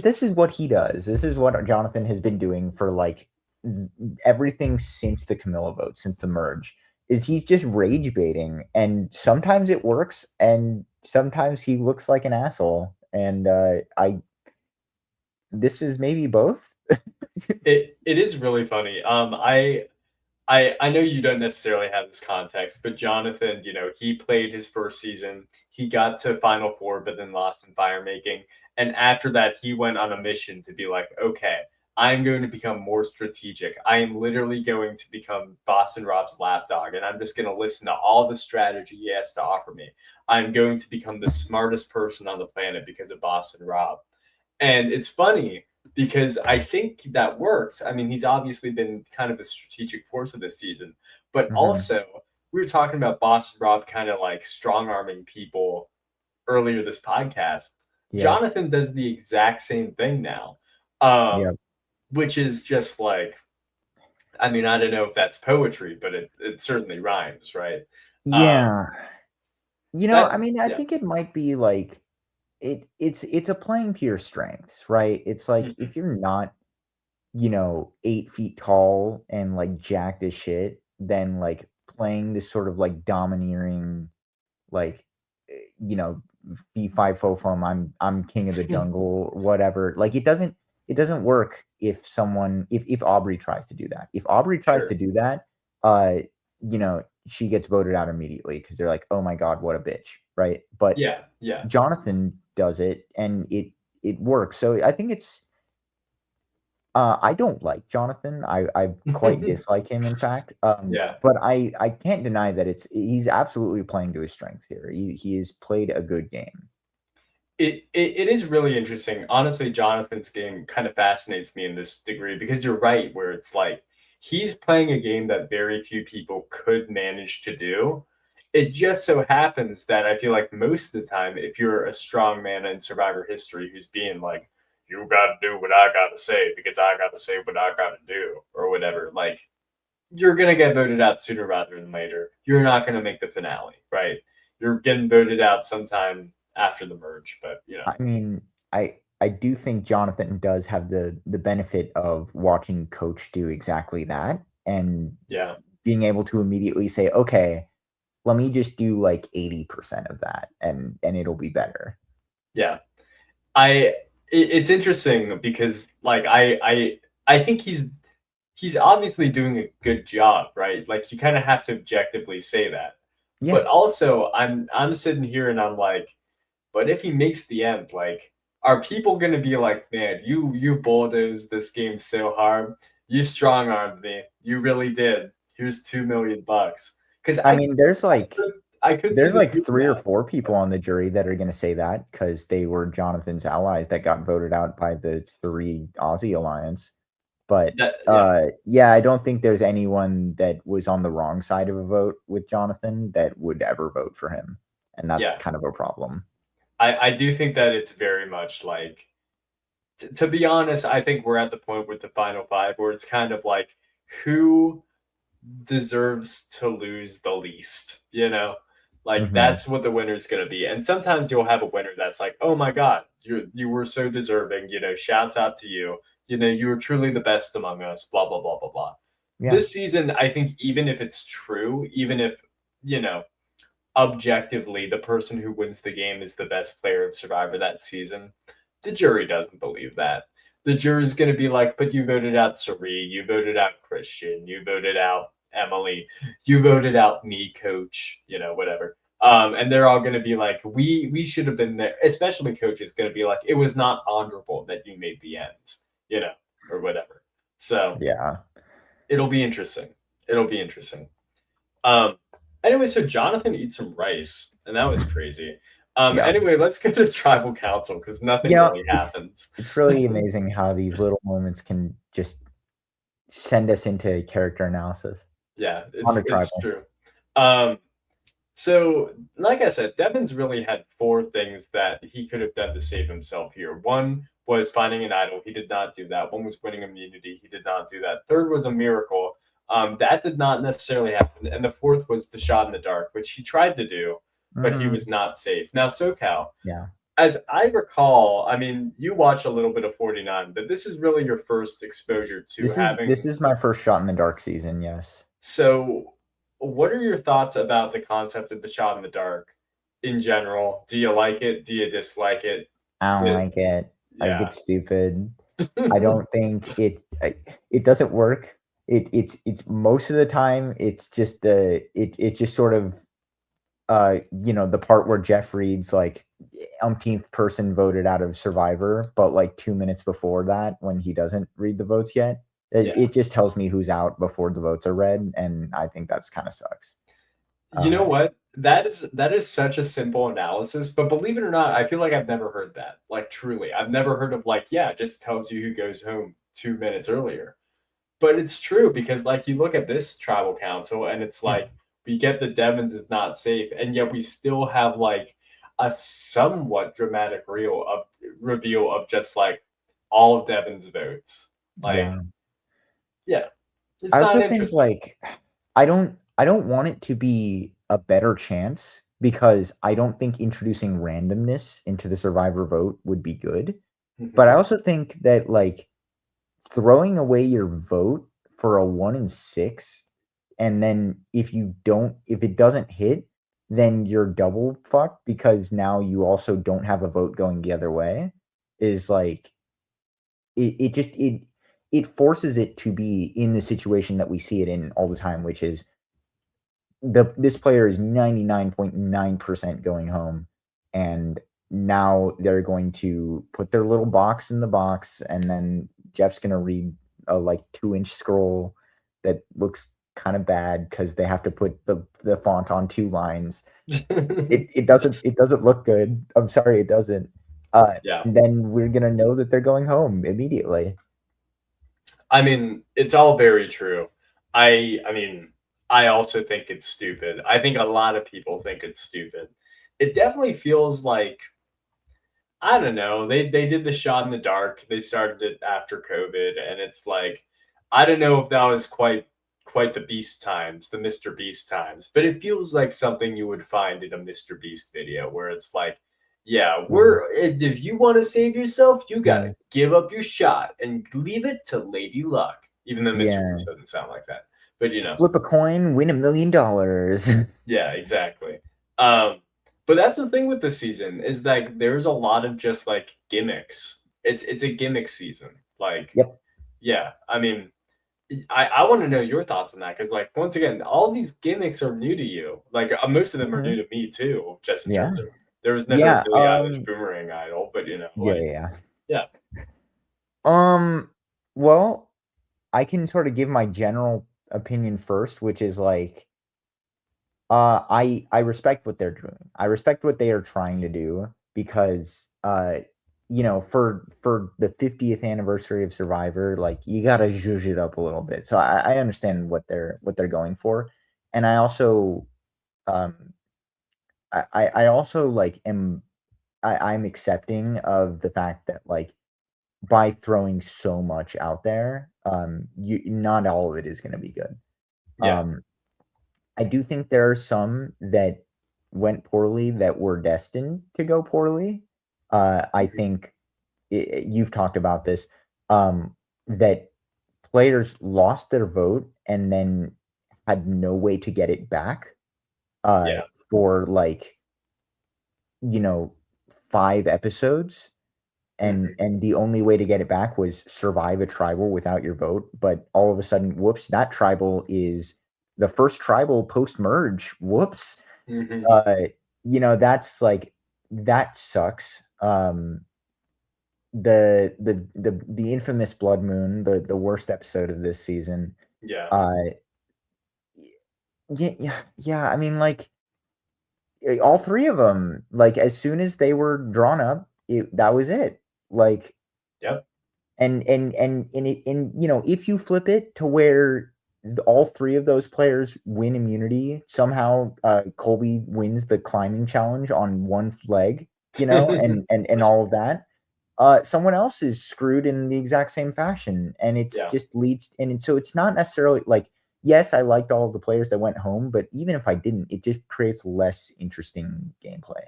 this is what he does. This is what Jonathan has been doing for like everything since the Camilla vote, since the merge. Is he's just rage baiting, and sometimes it works, and sometimes he looks like an asshole. And I this is maybe both. it is really funny. I know you don't necessarily have this context, but Jonathan, he played his first season. He got to Final Four, but then lost in fire making. And after that, he went on a mission to be like, okay, I'm going to become more strategic. I am literally going to become Boston Rob's lapdog, and I'm just going to listen to all the strategy he has to offer me. I'm going to become the smartest person on the planet because of Boston Rob. And it's funny because I think that works. I mean, he's obviously been kind of a strategic force of this season, but Mhm. also we were talking about Boston Rob kind of like strong arming people earlier this podcast. Yep. Jonathan does the exact same thing now, um, Yep. which is just like, I mean, I don't know if that's poetry, but it certainly rhymes, right? Um, Yeah. I that, mean, I yeah. think it might be like it's a playing to your strengths, right? It's like Mhm. if you're not, 8 feet tall and like jacked as shit, then like playing this sort of like domineering, like be five fo fum, I'm king of the jungle, whatever. Like it doesn't work if someone if Aubrey tries to do that. If Aubrey tries to Sure. do that, she gets voted out immediately because they're like, oh my god, what a bitch, right? But Yeah. Yeah. Jonathan does it and it works. So I think it's I don't like Jonathan. I quite dislike him, in fact. Yeah. But I can't deny that he's absolutely playing to his strength here. He has played a good game. It is really interesting. Honestly, Jonathan's game kind of fascinates me in this degree because you're right, where it's like he's playing a game that very few people could manage to do. It just so happens that I feel like most of the time, if you're a strong man in Survivor history who's being like, you gotta do what I gotta say because I gotta say what I gotta do, or whatever, like you're gonna get voted out sooner rather than later. You're not gonna make the finale, right? You're getting voted out sometime after the merge, but I mean, I do think Jonathan does have the benefit of watching Coach do exactly that and yeah, being able to immediately say, okay, let me just do like 80% of that and it'll be better. yeah. It's interesting because like I think he's obviously doing a good job, right? Like you kind of have to objectively say that. Yeah. But also I'm sitting here and I'm like, but if he makes the end, like, are people gonna be like, man, you bulldozed this game so hard, you strong armed me, you really did. Here's $2 million. Because I mean, I could see there's this like doing 3 or that. 4 people on the jury that are gonna say that because they were Jonathan's allies that got voted out by the 3 Aussie alliance. But, Yeah, yeah, I don't think there's anyone that was on the wrong side of a vote with Jonathan that would ever vote for him, and that's yeah. kind of a problem. I do think that it's very much like to be honest, I think we're at the point with the final five where it's kind of like who deserves to lose the least, you know? Like Mhm. that's what the winner's gonna be. And sometimes you'll have a winner that's like, oh my God, you were so deserving, shouts out to you. You were truly the best among us, blah, blah, blah, blah, blah. Yeah. This season, I think even if it's true, even if, you know, objectively the person who wins the game is the best player of Survivor that season, the jury doesn't believe that. The jury's going to be like, but you voted out Sari, you voted out Christian, you voted out Emily, you voted out me, coach, whatever. And they're all gonna be like, we should have been there, especially coach is gonna be like, it was not honorable that you made the end, you know, or whatever. So Yeah. it'll be interesting. It'll be interesting. Um, anyway, so Jonathan eats some rice, and that was crazy. Yeah. Anyway, let's go to tribal council because nothing You know, really it's happens. it's really amazing how these little moments can just send us into character analysis Yeah, on a it's tribal. true. Um, so like I said, Devon's really had four things that he could have done to save himself here. One was finding an idol. He did not do that. One was winning immunity. He did not do that. Third was a miracle. That did not necessarily happen. And the fourth was the shot in the dark, which he tried to do, but he Mhm. was not safe. Now, SoCal, Yeah. as I recall, I mean, you watch a little bit of 49, but this is really your first exposure to This having. is my first shot in the dark season, yes. So, what are your thoughts about the concept of the shot in the dark in general? Do you like it? Do you dislike it? I don't Did, like it. I think yeah. it's stupid. I don't think it doesn't work. It's most of the time it's just it's just sort of the part where Jeff reads like umpteenth person voted out of Survivor, but like 2 minutes before that, when he doesn't read the votes yet, Yeah. it just tells me who's out before the votes are read, and I think that's kind of sucks. You know Uh, what? That is such a simple analysis, but believe it or not, I feel like I've never heard that. Like truly, I've never heard of like, yeah, it just tells you who goes home 2 minutes earlier. But it's true because like you look at this tribal council and it's yeah, like we get the Devons is not safe, and yet we still have like a somewhat dramatic reveal of just like all of Devon's votes. Like, yeah. yeah, it's I not also think interesting. like I don't want it to be a better chance because I don't think introducing randomness into the survivor vote would be good. But I Mhm. also think that like throwing away your vote for a 1 in 6, and then if it doesn't hit, then you're double fucked because now you also don't have a vote going the other way, is like it just it forces it to be in the situation that we see it in all the time, which is this player is 99.9% going home, and now they're going to put their little box in the box, and then Jeff's gonna read a like 2-inch scroll that looks kind of bad because they have to put the font on 2 lines. It doesn't look good. I'm sorry, it doesn't. Yeah. And then we're gonna know that they're going home immediately. I mean, it's all very true. I mean, I also think it's stupid. I think a lot of people think it's stupid. It definitely feels like I don't know. They did the shot in the dark. They started it after COVID, and it's like I don't know if that was quite the Beast times, the Mr. Beast times, but it feels like something you would find in a Mr. Beast video where it's like, yeah, Yeah, if you want to save yourself, you yeah, gotta give up your shot and leave it to Lady Luck. Even though Mr. yeah. Beast doesn't sound like that, but Flip a coin, win $1 million. yeah, exactly. Um, but that's the thing with the season is like there's a lot of just like gimmicks. It's a gimmick season. Like, Yep. yeah, I mean, I want to know your thoughts on that because like once again, all these gimmicks are new to you. Like most of them are new Mhm. to me too. Just in Yeah. terms of there was never a Yeah, Billie Eilish boomerang idol, but yeah, like yeah, yeah. yeah, Um, well, I can sort of give my general opinion first, which is like, I respect what they're doing. I respect what they are trying to do because, for the 50th anniversary of Survivor, like you gotta zhuzh it up a little bit. So I understand what they're going for, and I also, um, I also like I'm accepting of the fact that like by throwing so much out there, you not all of it is gonna be good. yeah, Um, I do think there are some that went poorly that were destined to go poorly. I mhm, think you've talked about this, that players lost their vote and then had no way to get it back, yeah, for like, you know, 5 episodes. and mhm, and the only way to get it back was survive a tribal without your vote, but all of a sudden, whoops, that tribal is the first tribal post merge. Whoops. Mhm. That's like that sucks. The infamous blood moon, the worst episode of this season. Yeah. Uh, yeah. I mean, like all three of them. Like as soon as they were drawn up, that was it. Like Yep. and if you flip it to where all three of those players win immunity somehow, Colby wins the climbing challenge on one leg, and all of that, someone else is screwed in the exact same fashion, and it's Yeah, just leads, and so it's not necessarily like, yes, I liked all of the players that went home, but even if I didn't, it just creates less interesting gameplay.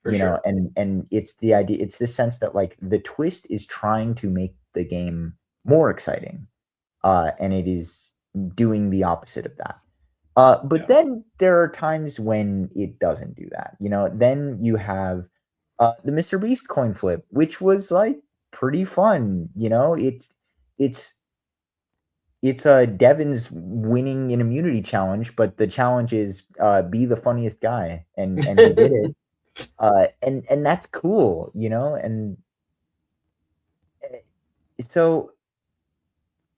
for sure. And it's the idea, it's this sense that like the twist is trying to make the game more exciting, and it is doing the opposite of that. But Yeah. then there are times when it doesn't do that. Then you have the Mr. Beast coin flip, which was like pretty fun. It's Devin's winning an immunity challenge, but the challenge is be the funniest guy, and he did it. And that's cool, and eh, so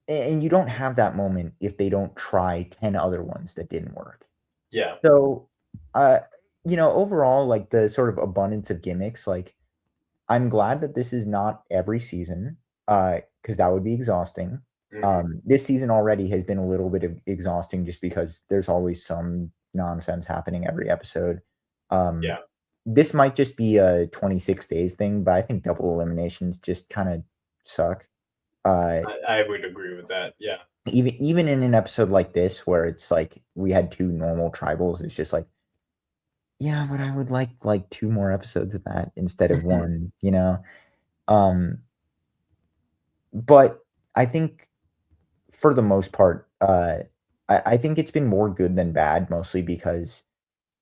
and you don't have that moment if they don't try 10 other ones that didn't work. Yeah. So, uh, overall, like the sort of abundance of gimmicks, like I'm glad that this is not every season, because that would be exhausting. Mhm. This season already has been a little bit of exhausting just because there's always some nonsense happening every episode. Um, Yeah. this might just be a 26 days thing, but I think double eliminations just kind of suck. Uh, I would agree with that. Yeah. even in an episode like this where it's like we had two normal tribals, it's just like, yeah, but I would like two more episodes of that instead of one. Um, but I think for the most part, I think it's been more good than bad, mostly because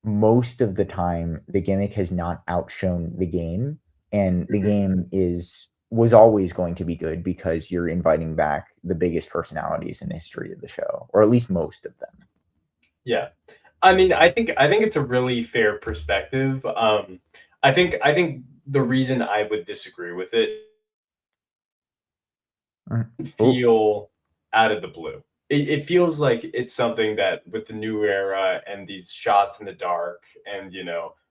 most of the time the gimmick has not outshone the game, and the Mhm. game was always going to be good because you're inviting back the biggest personalities in the history of the show, or at least most of them. Yeah. I mean, I think it's a really fair perspective. I think the reason I would disagree with it Mm. Oh, feel out of the blue. It feels like it's something that with the new era and these shots in the dark and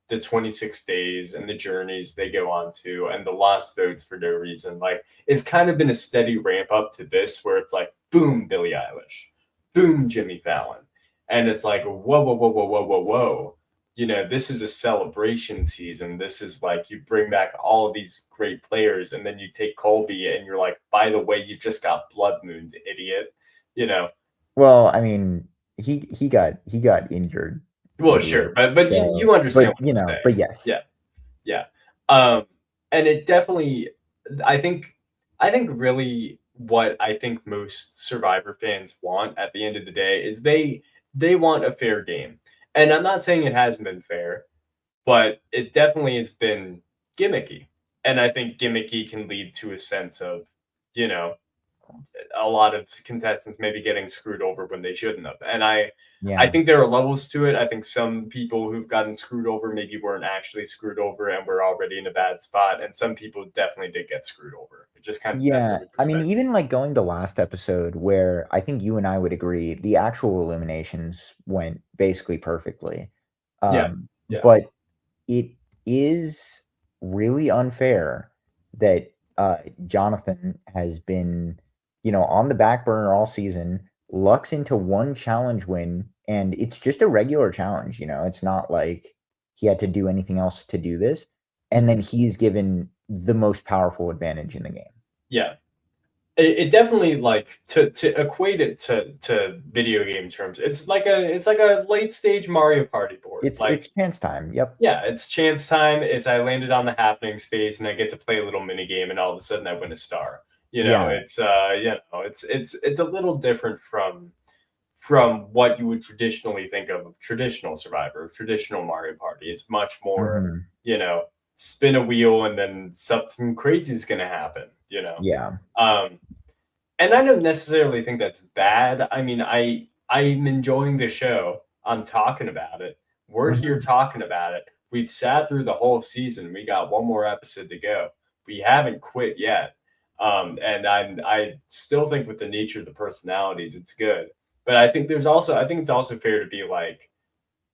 the 26 days and the journeys they go on to and the lost votes for no reason, like it's kind of been a steady ramp up to this where it's like boom Billie Eilish, boom Jimmy Fallon, and it's like whoa whoa whoa whoa whoa whoa whoa. This is a celebration season. This is like you bring back all of these great players, and then you take Colby, and you're like, by the way, you just got blood mooned, idiot. You know, well, I mean, he got injured, well, sure, idiot. but you So, understand but what I'm but saying. yes, Yeah, yeah. Um, and it definitely, I think, I think really what I think most Survivor fans want at the end of the day is they want a fair game, and I'm not saying it hasn't been fair, but it definitely has been gimmicky. And I think gimmicky can lead to a sense of, you know, a lot of contestants maybe getting screwed over when they shouldn't have. And I yeah, think there are levels to it. I think some people who've gotten screwed over maybe weren't actually screwed over and were already in a bad spot. And some people definitely did get screwed over. It just kind of depends on yeah. your I mean, perspective. even like going to last episode where I think you and I would agree, the actual eliminations went basically perfectly. Yeah. Yeah. But it is really unfair that Jonathan has been, on the back burner all season, lucks into one challenge win, and it's just a regular challenge. It's not like he had to do anything else to do this, and Mhm. then he's given the most powerful advantage in the game. Yeah. It definitely like to equate it to video game terms. It's like a late stage Mario Party board. It's chance time. Yep. Yeah, it's chance time. It's I landed on the happening space and I get to play a little mini game and all of a sudden I win a star. Yeah. It's a little different from what you would traditionally think of traditional Survivor, traditional Mario Party. It's much more, Hmm. you know, spin a wheel and then something crazy is gonna happen. Yeah. Um, and I don't necessarily think that's bad. I mean, I'm enjoying the show. I'm talking about it. We're here Mhm. talking about it. We've sat through the whole season. We got one more episode to go. We haven't quit yet. And I still think with the nature of the personalities, it's good. But I think it's also fair to be like,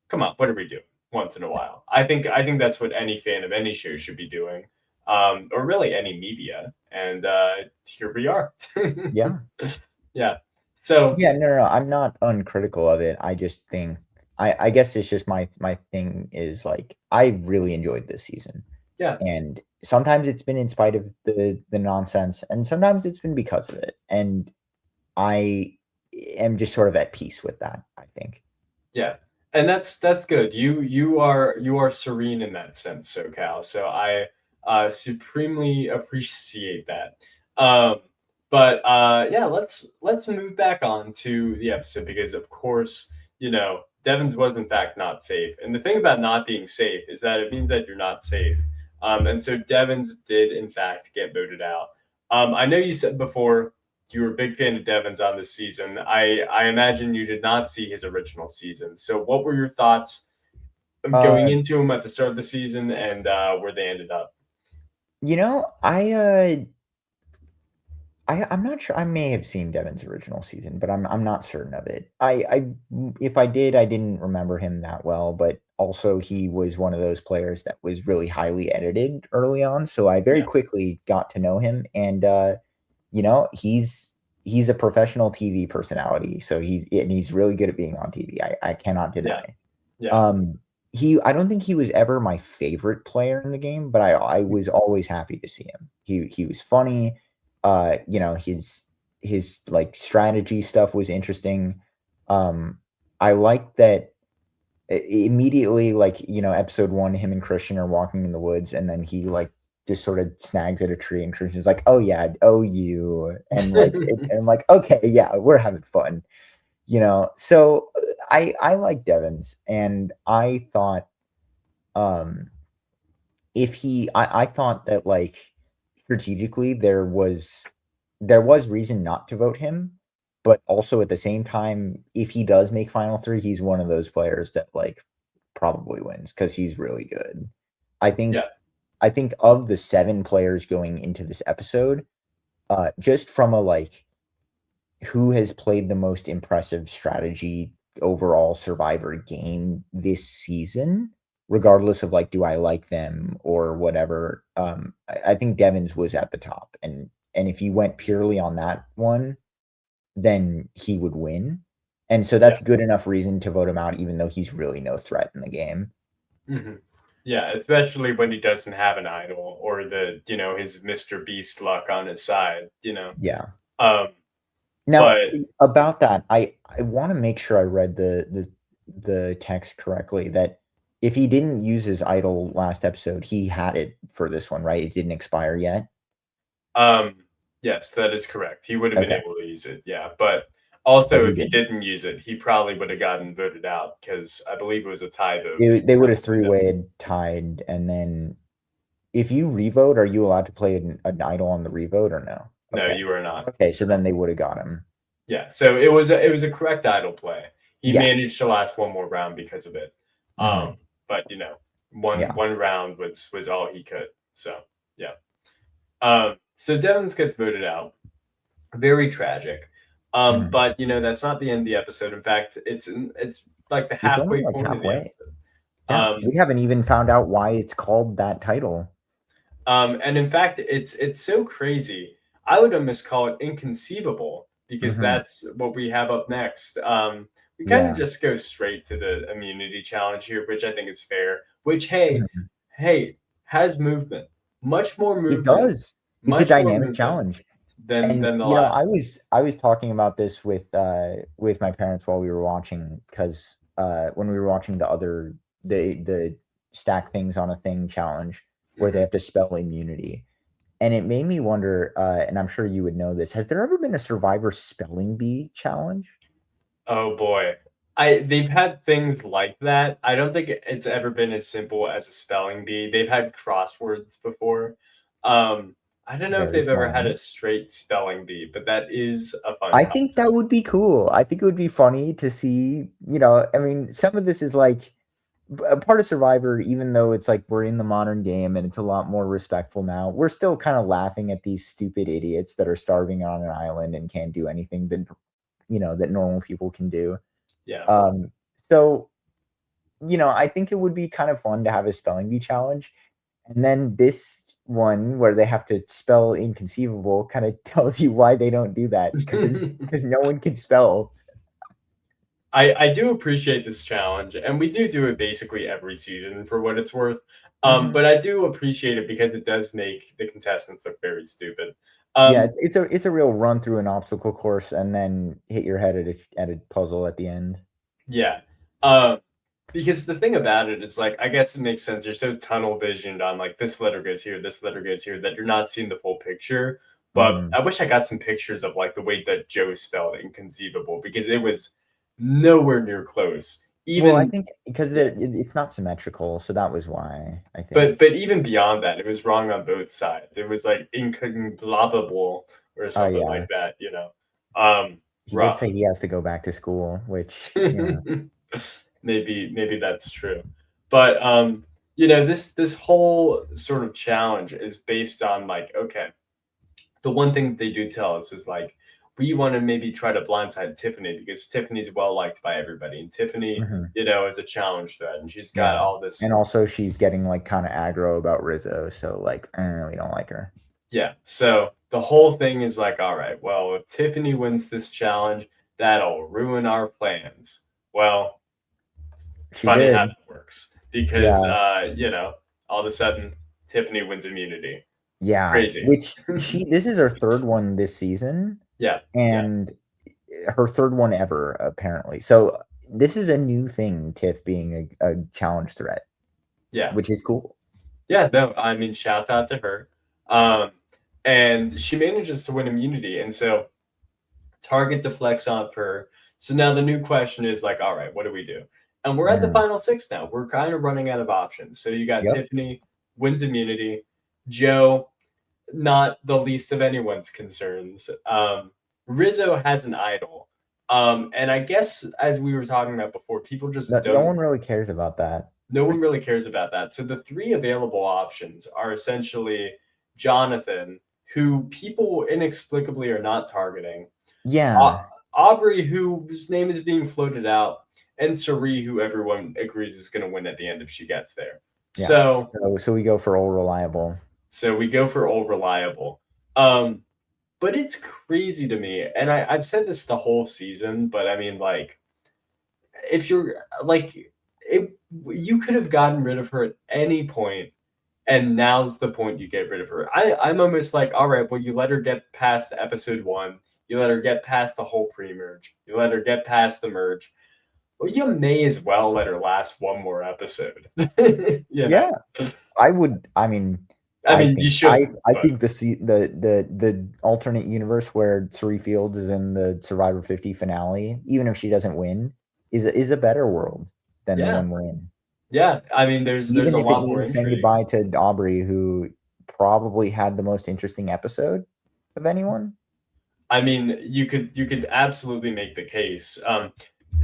come on, what are we doing once in a while? I think that's what any fan of any show should be doing, or really any media. And here we are. Yeah. Yeah. So Yeah, no, I'm not uncritical of it. I just think I guess it's just my thing is, like, I really enjoyed this season, yeah, and sometimes it's been in spite of the nonsense, and sometimes it's been because of it, and I am just sort of at peace with that, I think. yeah, and that's good. You are serene in that sense, SoCal. So I supremely appreciate that. Um, but yeah, let's move back on to the episode because of course Devon's was in fact not safe, and the thing about not being safe is that it means that you're not safe. And so Devon's did in fact get voted out. I know you said before you were a big fan of Devon's on this season. I imagine you did not see his original season. So what were your thoughts going Uh, into him at the start of the season and where they ended up? you know, I'm not sure. I may have seen Devon's original season, but I'm not certain of it. If I did, I didn't remember him that well, but also he was one of those players that was really highly edited early on, so I very Yeah, quickly got to know him, and he's a professional TV personality, so he's really good at being on TV. I cannot yeah, deny. yeah, Um, I don't think he was ever my favorite player in the game, but I was always happy to see him. He was funny. His like strategy stuff was interesting. Um, I like that immediately, like, episode 1, him and Christian are walking in the woods, and then he like just sort of snags at a tree, and Christian's like, "Oh yeah, oh you," and and I'm like, "Okay, yeah, we're having fun." So I like Devon's, and I thought, um if I thought that, like, strategically there was reason not to vote him, but also at the same time, if he does make final 3, he's one of those players that, like, probably wins because he's really good. I yeah, think I think of the 7 players going into this episode, just from a, like, who has played the most impressive strategy overall survivor game this season, regardless of, like, do I like them or whatever. I think Devon's was at the top, and if you went purely on that one, then he would win. And so yeah. that's good enough reason to vote him out, even though he's really no threat in the game. Hmm. Yeah, especially when he doesn't have an idol or his Mr. Beast luck on his side. Yeah. Um, Now, but about that, I wanna make sure I read the text correctly, that if he didn't use his idol last episode, he had it for this one, right? It didn't expire yet? Um, yes, that is correct. He would have been Okay, able to use it, yeah. But but also, he if he didn't. didn't use it, he probably would have gotten voted out because I believe it was a tie vote They between would him have and Devin. three-wayed, tied, and then if you revote, are you allowed to play an idol on the revote or no? No, Okay. you are not. Okay, So so then they would have got him. yeah, so it was a correct idle play. He Yeah. managed to last one more round because of it. Mhm. But one Yeah. one round was all he could. So yeah. So Devins gets voted out. Very tragic. Mhm. But that's not the end of the episode. In fact, it's like the It's only, halfway like, point of the halfway. episode. Yeah, Um, we haven't even found out why it's called that title. and in fact, it's so crazy. I would almost call it inconceivable because Mhm. that's what we have up next. We kind of Yeah. just go straight to the immunity challenge here, which I think is fair. Which hey, Mhm. hey, has movement, It does. It's a much more dynamic movement challenge. than And, than the last one. I was talking about this with my parents while we were watching, 'cause, when we were watching the stack things on a thing challenge where they Mhm. have to spell immunity, and it made me wonder, and I'm sure you would know this, has there ever been a Survivor spelling bee challenge? Oh boy. They've had things like that. I don't think it's ever been as simple as a spelling bee. They've had crosswords before. Um, I don't know if Very they've ever had fun. a straight spelling bee, but that is a fun I think that concept. would be cool. I think it would be funny to see, I mean, some of this is like a part of Survivor, even though it's like we're in the modern game and it's a lot more respectful now, we're still kind of laughing at these stupid idiots that are starving on an island and can't do anything that, that normal people can do. Yeah. So, I think it would be kind of fun to have a spelling bee challenge. And then this one where they have to spell inconceivable kind of tells you why they don't do that because no one can spell. I do appreciate this challenge, and we do it basically every season for what it's worth. Mhm. But I do appreciate it because it does make the contestants look very stupid. Yeah, Um, it's a real run through an obstacle course and then hit your head at a puzzle at the end. yeah. Um, because the thing about it is like I guess it makes sense. You're so tunnel visioned on like this letter goes here, this letter goes here that you're not seeing the full picture. But Mhm. I wish I got some pictures of like the way that Joe spelled inconceivable because it was nowhere near close. Well, I Even think because yeah. it's not symmetrical, so that was why, I But think. but even beyond that, it was wrong on both sides. It was like incognizable or Oh, something like yeah. that, you know. He did Rough. say he has to go back to school, which, Maybe that's true. But this whole sort of challenge is based on like, okay, the one thing they do tell us is like we want to maybe try to blindside Tiffany because Tiffany's well liked by everybody. And Tiffany, Mhm. is a challenge threat and she's got Yeah. all And this. also she's getting, like, kinda aggro about Rizzo, so, like, we don't like her. Yeah. So the whole thing is like, all right, well, if Tiffany wins this challenge, that'll ruin our plans. Well, it's She funny how did. that works because, Yeah. all of a sudden, Tiffany wins immunity. Yeah, Crazy. which she this is her 3rd one this season, Yeah. Yeah. and her 3rd one ever, apparently. So, this is a new thing, Tiff being a challenge threat, Yeah. which is cool. Yeah. No, I mean, shouts out to her. Um, and she manages to win immunity. And so target deflects on her. So now the new question is like, all right, what do we do? And we're at the Mhm. final six now. We're kind of running out of options. So you got Yep. Tiffany wins immunity, Joe, not the least of anyone's concerns. Rizzo has an idol. And I guess as we were talking about before, people just No don't one really cares about that. no one really cares about that. So the three available options are essentially Jonathan, who people inexplicably are not targeting, Yeah. Aubrey, whose name is being floated out, and Sari, who everyone agrees is going to win at the end if she gets there. Yeah. So, So we go for old reliable. so we go for old reliable. Um, but it's crazy to me, and I've said this the whole season, but I mean, like, if you're like, it, you could have gotten rid of her at any point, and now's the point you get rid of her. I'm almost like, all right, well, you let her get past episode one, you let her get past the whole pre-merge, you let her get past the merge. Well, you may as well let her last one more episode. you know, Yeah. I mean, I mean, you shouldn't, I but think the alternate universe where Suri Fields is in the Survivor 50 finale, even if she doesn't win, is a better world than the yeah, one we're in. yeah. I mean, there's Even a if it lot more means saying intrigue. goodbye to Aubrey, who probably had the most interesting episode of anyone. I mean, you could absolutely make the case,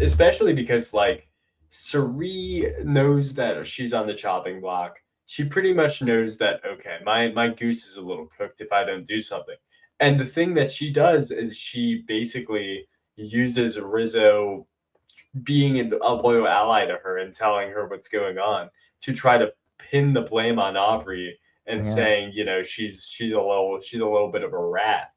especially because like Sari knows that she's on the chopping block. She pretty much knows that okay, my goose is a little cooked if I don't do something. And the thing that she does is she basically uses Rizzo being a loyal ally to her and telling her what's going on to try to pin the blame on Aubrey and Yeah. saying, she's a little bit of a rat.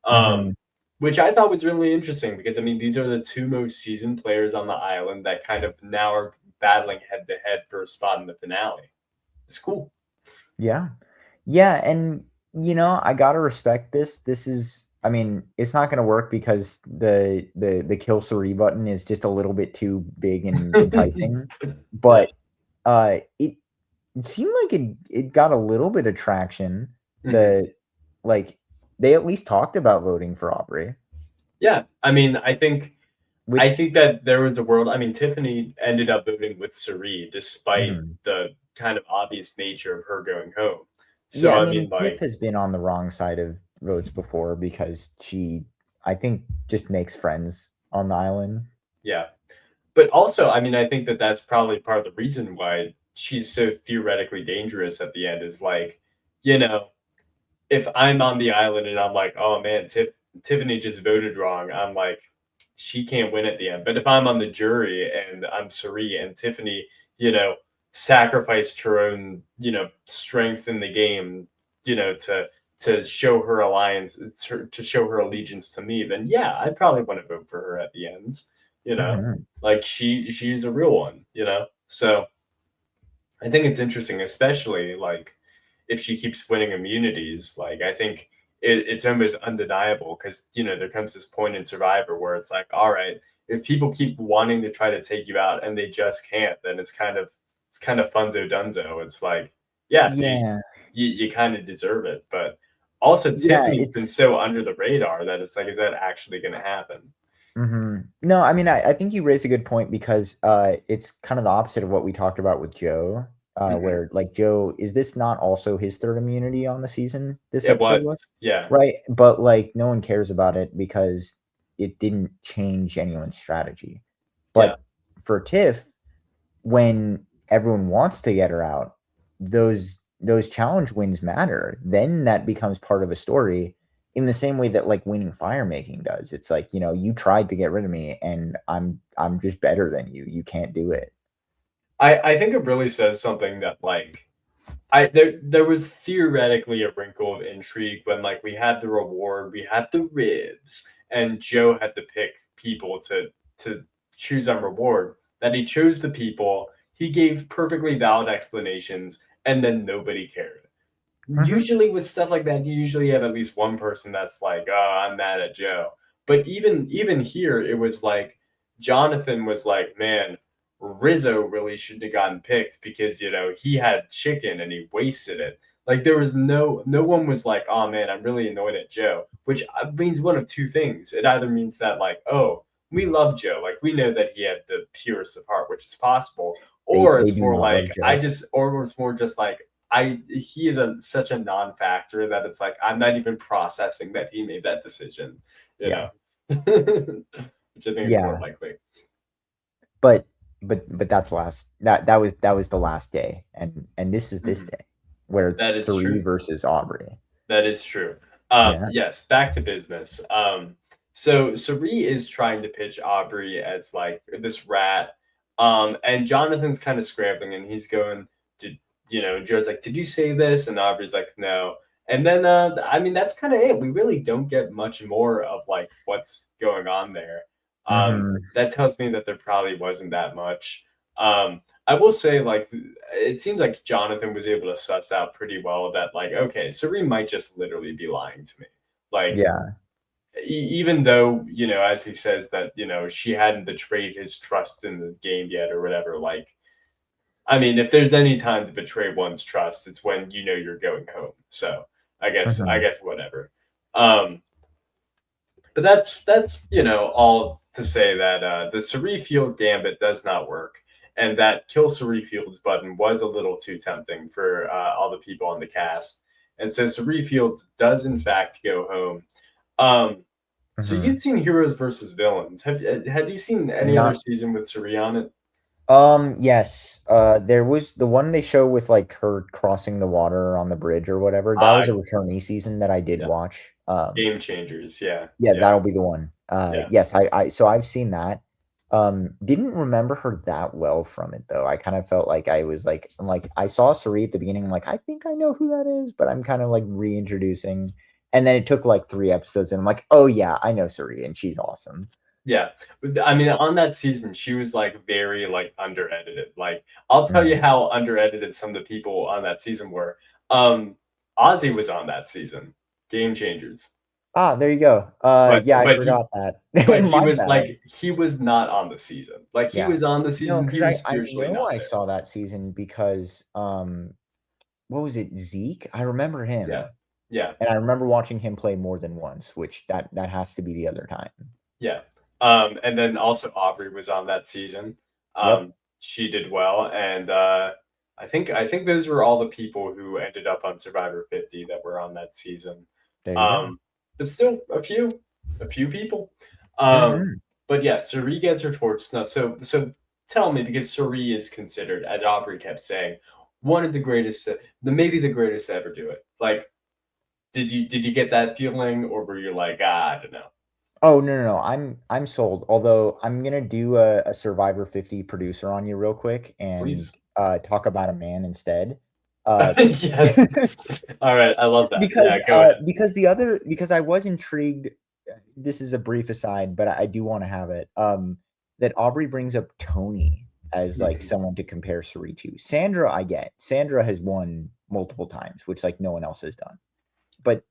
Mhm. Which I thought was really interesting because I mean these are the two most seasoned players on the island that kind of now are battling head to head for a spot in the finale. It's cool. Yeah. Yeah, and, I gotta respect this. This is I mean, it's not gonna work because the kill Suri button is just a little bit too big and enticing, Yeah. but, it seemed like it got a little bit of traction. Mhm. Like, they at least talked about voting for Aubrey, Yeah. I mean, I which think that there was a world. I mean, Tiffany ended up voting with Sari despite Mhm. the kind of obvious nature of her going home. Yeah, So I I mean, mean, Tiff like, has been on the wrong side of votes before because she, I think, just makes friends on the island. yeah. But also, I mean, I think that that's probably part of the reason why she's so theoretically dangerous at the end is like, you know, if I'm on the island and I'm like, oh man, Tiffany just voted wrong, I'm like, she can't win at the end. But if I'm on the jury and I'm Suri and Tiffany, you know, sacrificed her own, strength in the game, to show her alliance, to show her allegiance to me, then yeah, I'd probably want to vote for her at the end. You know, Mhm. like she's a real one. So I think it's interesting, especially like if she keeps winning immunities. Like I think it's almost undeniable because there comes this point in Survivor where it's like, all right, if people keep wanting to try to take you out and they just can't, then it's kind of funzo dunzo. It's like, yeah, Yeah, you kind of deserve it, but also yeah, Tiffany's been it's so under the radar that it's like, is that actually going to happen? No, I mean, I think you raise a good point because it's kind of the opposite of what we talked about with Joe, Hmm. where like Joe, is this not also his third immunity on the season? This It episode was, was yeah, right, but like no one cares about it because it didn't change anyone's strategy. yeah. But for Tiff, when everyone wants to get her out, those challenge wins matter. Then that becomes part of a story in the same way that like winning fire making does. It's like, you tried to get rid of me and I'm just better than you. You can't do it. I think it really says something that like there was theoretically a wrinkle of intrigue when like we had the reward, we had the ribs, and Joe had to pick people to choose on reward. That he chose the people, he gave perfectly valid explanations, and then nobody cared. Mhm. Usually with stuff like that, you usually have at least one person that's like, "Oh, I'm mad at Joe." But even here, it was like Jonathan was like, "Man, Rizzo really shouldn't have gotten picked because he had chicken and he wasted it." Like there was no one was like, "Oh man, I'm really annoyed at Joe," which means one of two things. It either means that like, "Oh, we love Joe, like we know that he had the purest of heart," which is possible, or They it's do more not like love Joe. or it's more just like he is such a non-factor that it's like I'm not even processing that he made that decision, you know, Yeah. which I think is more Yeah. likely. But but that was the last day. And this is this Mhm. day where it's That is Suri true. versus Aubrey. That is true. Yeah. Yes, back to business. So Sari is trying to pitch Aubrey as like this rat, and Jonathan's kind of scrambling, and he's going, "Did Joe's like, did you say this?" And Aubrey's like, "No." And then, I mean, that's kind of it. We really don't get much more of like what's going on there. Mhm. That tells me that there probably wasn't that much. I will say, like, it seems like Jonathan was able to suss out pretty well that, like, okay, Serene might just literally be lying to me. Like, Yeah. even though, as he says that, she hadn't betrayed his trust in the game yet or whatever, like, I mean, if there's any time to betray one's trust, it's when you're going home. So I Mhm. guess whatever. Um, but that's all to say that the Cerie Field gambit does not work, and that kill Cerie Fields button was a little too tempting for all the people on the cast, and so Cerie Fields does in fact go home. Um, so you'd Mhm. seen Heroes versus Villains. Had you seen any other Not season with Cerie on it? yes. There was the one they show with like her crossing the water on the bridge or whatever. That Uh, was a returnee season that I did yeah, watch. Game Changers. Yeah, Yeah, yeah, that'll be the one. yeah. Yes, so I've seen that. Didn't remember her that well from it though. I kind of felt like I was like, I'm like I saw Sari at the beginning. I'm like, I think I know who that is, but I'm kind of like reintroducing. And then it took like 3 episodes, and I'm like, oh yeah, I know Sari, and she's awesome. Yeah. I mean, on that season, she was like very like under edited. Like, I'll tell you Mhm. how under edited some of the people on that season were. Um, Ozzy was on that season, Game Changers, Ah, there you go. but Yeah, I but he forgot that. but he My was bad. like he was not on the season. Like he Yeah. was on the No, season, because he I was I spiritually know not I there. saw that season because, what was it? Zeke? I remember Yeah, him, yeah, and I remember watching him play more than once, which that has to be the other time. yeah. And then also Aubrey was on that season. Yep. She did well, and I think those were all the people who ended up on Survivor 50 that were on that season. There you go. But still a few people. Um, Mhm. but yeah, Suri gets her torch snuffed. So tell me, because Suri is considered, as Aubrey kept saying, one of the greatest, maybe the greatest to ever do it. Like, did you get that feeling, or were you like, I don't know, Oh, no, no, no, I'm sold, although I'm gonna do a Survivor 50 producer on you real quick and, please? talk about a man instead. Uh, Yes. All right, I love that. Yeah, go ahead. because I was intrigued, this is a brief aside, but I do wanna have it, that Aubrey brings up Tony as, like, Mhm. someone to compare Suri to. Sandra, I get. Sandra has won multiple times, which, like, no one else has done. But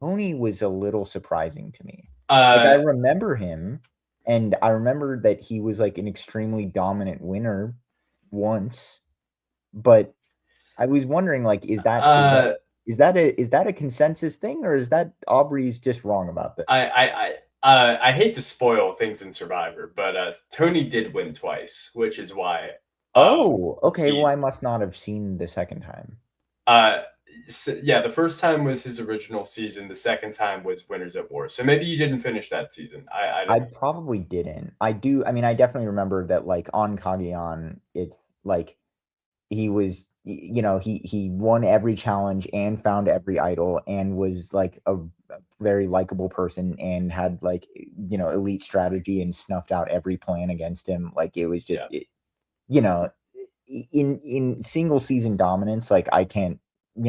Tony was a little surprising to me. Like, I Uh, remember him, and I remember that he was, like, an extremely dominant winner once, but I was wondering, like, uh, is that a consensus thing, or is that Aubrey's just wrong about this? I hate to spoil things in Survivor, but Tony did win twice, which is why Oh, okay, well, he I must not have seen the second time. uh yeah, the first time was his original season, the second time was Winners at War. So maybe you didn't finish that season. I don't I know. probably didn't. I mean, I definitely remember that, like, on Cagayan, it's like he was he won every challenge and found every idol and was like a very likable person and had like elite strategy and snuffed out every plan against him. Like it was just Yeah. you know in single season dominance, like I can't,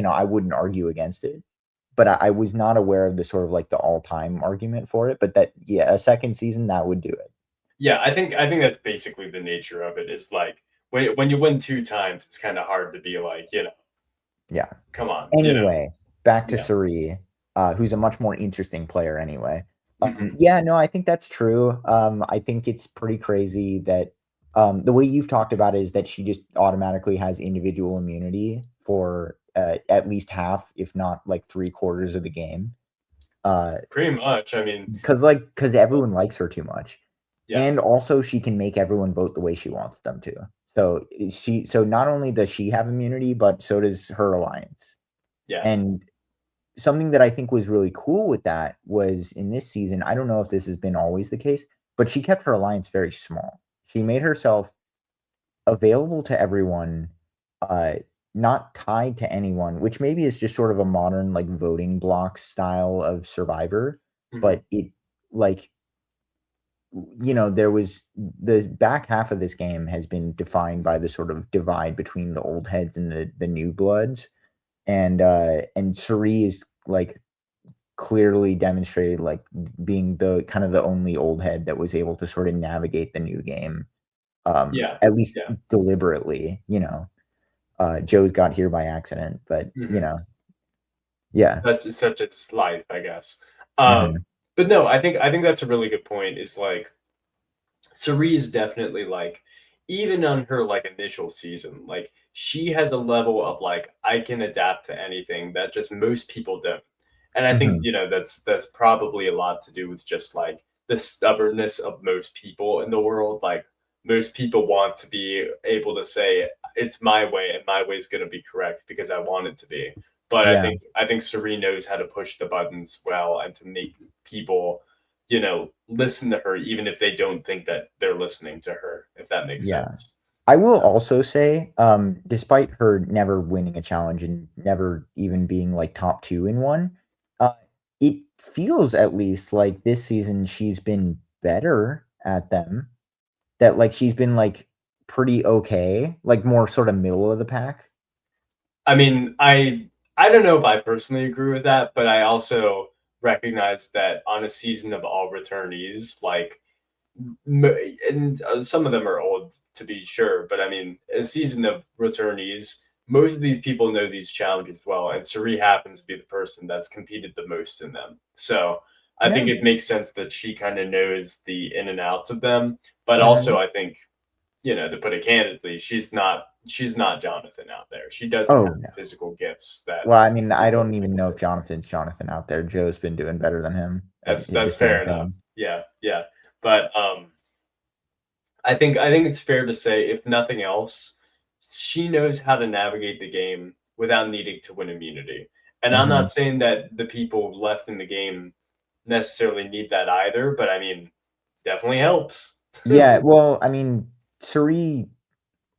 I wouldn't argue against it, but I was not aware of the sort of like the all-time argument for it, but that, yeah, a second season that would do it. Yeah, I think that's basically the nature of it, is like when you win two times, it's kind of hard to be like, Yeah. come on, Anyway, back to yeah. Suri, who's a much more interesting player anyway. Hmm. Yeah, no, I think that's true. I think it's pretty crazy that the way you've talked about it is that she just automatically has individual immunity for at least half, if not like three-quarters of the game. Uh, Pretty much. I mean, because everyone likes her too much. yeah, And also she can make everyone vote the way she wants them to. So not only does she have immunity, but so does her alliance. yeah. And something that I think was really cool with that was in this season, I don't know if this has been always the case, but she kept her alliance very small. She made herself available to everyone, uh, not tied to anyone, which maybe is just sort of a modern like voting block style of Survivor, Hmm. but it like there was the back half of this game has been defined by the sort of divide between the old heads and the new bloods. And Suri is like clearly demonstrated like being the kind of the only old head that was able to sort of navigate the new game, Yeah, at least yeah. deliberately. Joe's got here by accident, but Hmm. yeah. Such as life, I guess. Mhm. But no, I think that's a really good point. Is like Cerie is definitely like, even on her like initial season, like she has a level of like, I can adapt to anything that just most people don't. And I think, Mhm. that's probably a lot to do with just like the stubbornness of most people in the world. Like most people want to be able to say it's my way and my way is going to be correct because I want it to be. But I Yeah. think I think Serene knows how to push the buttons well and to make people, listen to her even if they don't think that they're listening to her, if that makes Yeah. sense. I will So, also say, despite her never winning a challenge and never even being like top 2 in one, uh, it feels at least like this season she's been better at them. That like she's been like pretty okay, like more sort of middle of the pack. I mean, I don't know if I personally agree with that, but I also recognize that on a season of all returnees, like and some of them are old to be sure, but I mean, a season of returnees, most of these people know these challenges well, and Suri happens to be the person that's competed the most in them. So I think Yeah. it makes sense that she kind of knows the in and outs of them, but also Mhm. I think, to put it candidly, she's not Jonathan out there. She doesn't Oh, have no. the physical gifts that Well, I mean, I these don't other even people know do. if Jonathan's Jonathan out there. Joe's been doing better than him at the That's same fair enough. thing. Yeah, yeah. But I think it's fair to say, if nothing else, she knows how to navigate the game without needing to win immunity. And I'm Mhm. not saying that the people left in the game necessarily need that either, but I mean, definitely helps. Yeah, well, I mean, Suri,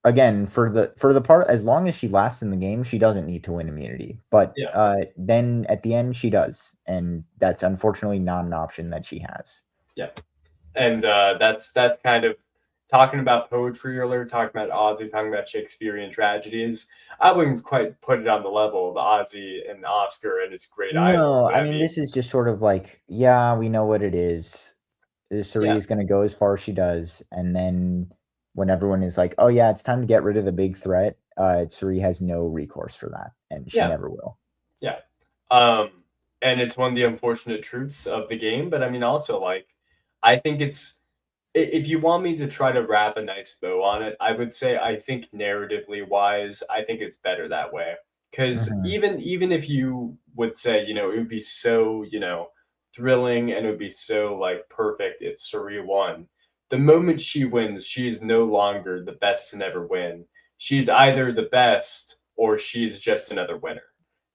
again, for the part as long as she lasts in the game, she doesn't need to win immunity, but, Yeah, then at the end, she does, and that's unfortunately not an option that she has. yeah. And that's kind of talking about poetry earlier, talking about Ozzy, talking about Shakespearean tragedies. I wouldn't quite put it on the level of Ozzy and Oscar and his great either, No, but I I mean, mean, this is just sort of like, yeah, we know what it is. Suri yeah, is gonna go as far as she does, and then when everyone is like, "Oh, yeah, it's time to get rid of the big threat," Suri has no recourse for that, and she yeah, never will. yeah. Um, and it's one of the unfortunate truths of the game, but I mean, also like, I think it's if you want me to try to wrap a nice bow on it, I would say I think narratively wise, I think it's better that way. Because Mhm. even if you would say, it would be so, thrilling and it would be so like perfect if Suri won. The moment she wins, she is no longer the best to never win. She's either the best or she's just another winner.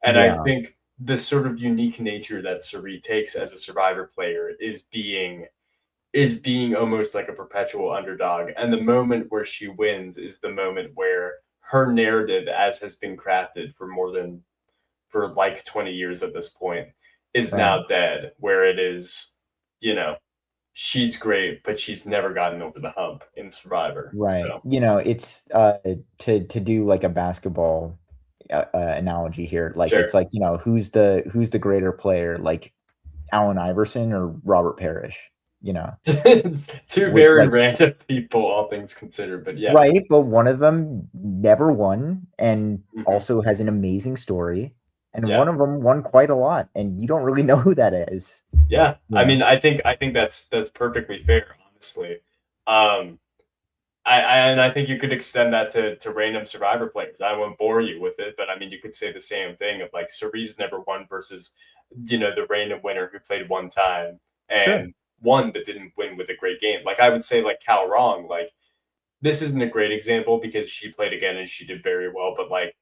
And I Yeah, think the sort of unique nature that Suri takes as a survivor player is being almost like a perpetual underdog. And the moment where she wins is the moment where her narrative, as has been crafted for like 20 years at this point, is right, now dead. Where it is, you know, she's great, but she's never gotten over the hump in Survivor. right. So, It's, to do, like, a basketball, analogy here, like, it's sure. like, who's the greater player, like, Allen Iverson or Robert Parrish, you know? Two With, very like, random people, all things considered, but yeah. right, but one of them never won and Mhm. also has an amazing story, and Yeah. one of them won quite a lot, and you don't really know who that is, Yeah. you I know? mean, I think that's perfectly fair, honestly. Um, I think you could extend that to random Survivor players. I won't bore you with it, but I mean, you could say the same thing of like Cerise never won versus the random winner who played one time Sure. and won but didn't win with a great game. Like I would say like Cal Wrong, like this isn't a great example because she played again and she did very well, but like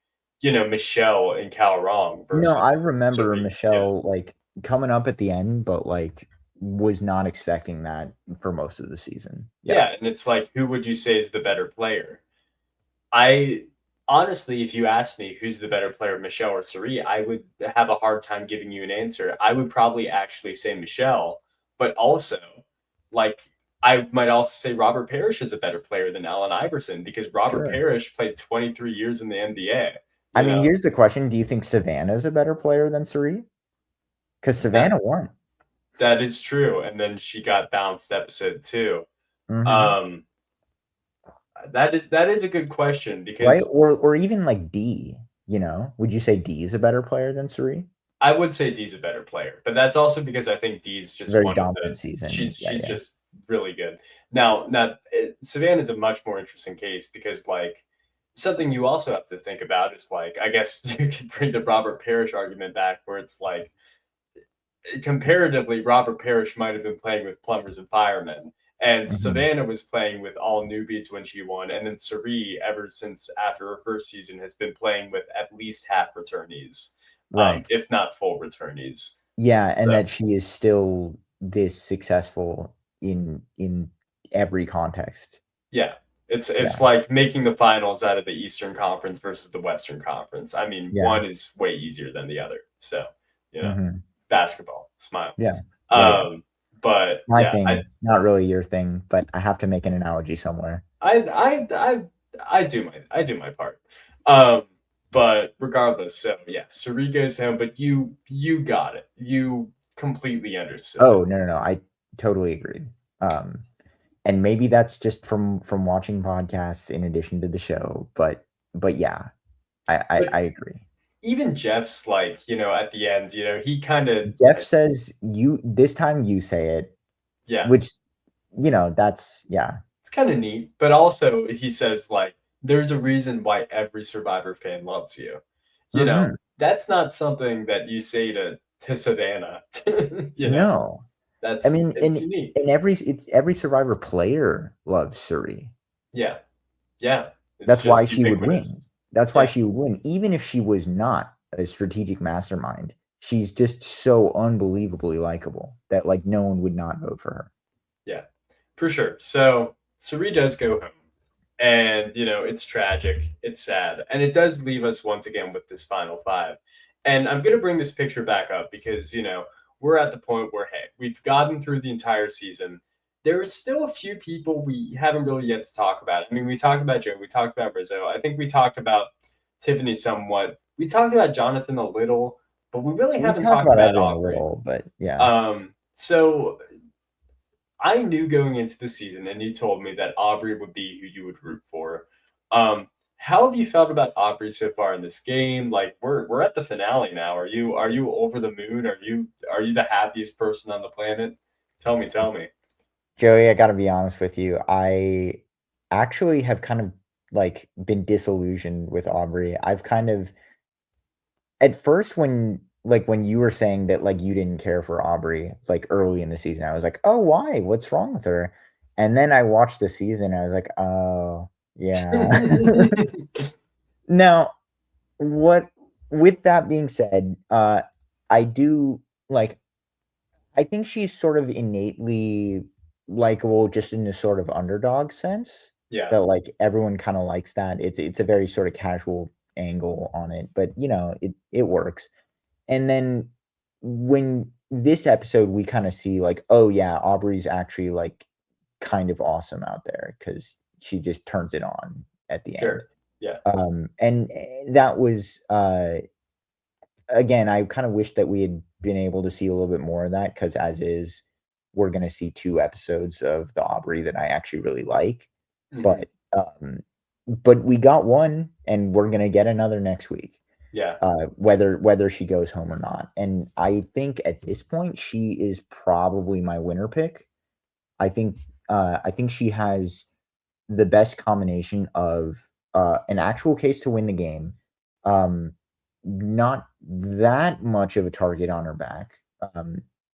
Michelle and Cal Wrong No, I versus remember Cerise. Yeah. Michelle, like, coming up at the end, but, like, was not expecting that for most of the season. Yeah, Yeah, and it's like who would you say is the better player? I honestly, if you ask me who's the better player, Michelle or Sari, I would have a hard time giving you an answer. I would probably actually say Michelle, but also, like, I might also say Robert Parrish is a better player than Allen Iverson because Robert sure. Parrish played 23 years in the NBA. I You mean, know, here's the question, do you think Savannah's a better player than Sari? Because that Savannah won. that is true. And then she got bounced episode two. Mhm. Um, that is a good question Right? because Or even, like, D, you know? Would you say D is a better player than Sari? I would say D's a better player, but that's also because I think D's just Very one of the dominant season. she's Yeah, she's yeah. just really good. Now, Savannah is a much more interesting case because like something you also have to think about is like I guess you could bring the Robert Parrish argument back where it's like comparatively Robert Parrish might have been playing with plumbers and firemen. And Mhm. Savannah was playing with all newbies when she won, and then Sari, ever since after her first season, has been playing with at least half returnees, Right. if not full returnees. Yeah, and So that she is still this successful in every context. yeah, it's Yeah, like making the finals out of the Eastern Conference versus the Western Conference. I mean, yeah. one is way easier than the other. So, you know, Mhm. basketball, smile. Yeah. Yeah, yeah. Um, but My yeah, I thing, not really your thing, but I have to make an analogy somewhere. I I I I do my part. Um, but regardless, so yeah, Suri goes home, but you got it. You completely understood it. Oh, no, no, no, I totally agreed. Um, and maybe that's just from watching podcasts in addition to the show, but yeah, I I But I agree. even Jeff's like, at the end, he kind of Jeff says, "You this time you say it," yeah, which, that's yeah. it's kind of neat. But also he says like, there's a reason why every Survivor fan loves you. Mhm. That's not something that you say to Savannah. you know, No. I that's mean, it's unique. every Survivor player loves Suri. Yeah. Yeah. It's That's why just she would win. ubiquitous. That's why Yeah. she would win, even if she was not a strategic mastermind. She's just so unbelievably likable that like no one would not vote for her. Yeah, for sure. So Suri does go home, and it's tragic, it's sad, and it does leave us once again with this final five. And I'm gonna bring this picture back up because we're at the point where, hey, we've gotten through the entire season. There are still a few people we haven't really yet to talk about. I mean, we talked about Joe, we talked about Rizzo. I think we talked about Tiffany somewhat. We talked about Jonathan a little, but we really We haven't talked talked about about everyone a Aubrey. little, but yeah. So I knew going into the season, and you told me that Aubrey would be who you would root for. How have you felt about Aubrey so far in this game? Like we're at the finale now. Are you over the moon? Are you the happiest person on the planet? Tell me, tell me. Joey, I gotta be honest with you. I actually have kind of like been disillusioned with Aubrey. I've kind of at first when you were saying that like you didn't care for Aubrey like early in the season, I was like, oh, why? What's wrong with her? And then I watched the season, I was like, oh yeah. Now, what with that being said, I do like I think she's sort of innately likable just in a sort of underdog sense Yeah, that like everyone kind of likes that. It's a very sort of casual angle on it, but it works. And then when this episode we kind of see like, oh yeah, Aubrey's actually like kind of awesome out there because she just turns it on at the end. sure. Yeah. And that was again, I kind of wish that we had been able to see a little bit more of that because as is, we're gonna see 2 episodes of the Aubrey that I actually really like. Hmm. But, but we got one, and we're gonna get another next week, Yeah. whether she goes home or not. And I think at this point, she is probably my winner pick. I think she has the best combination of, an actual case to win the game, um, not that much of a target on her back,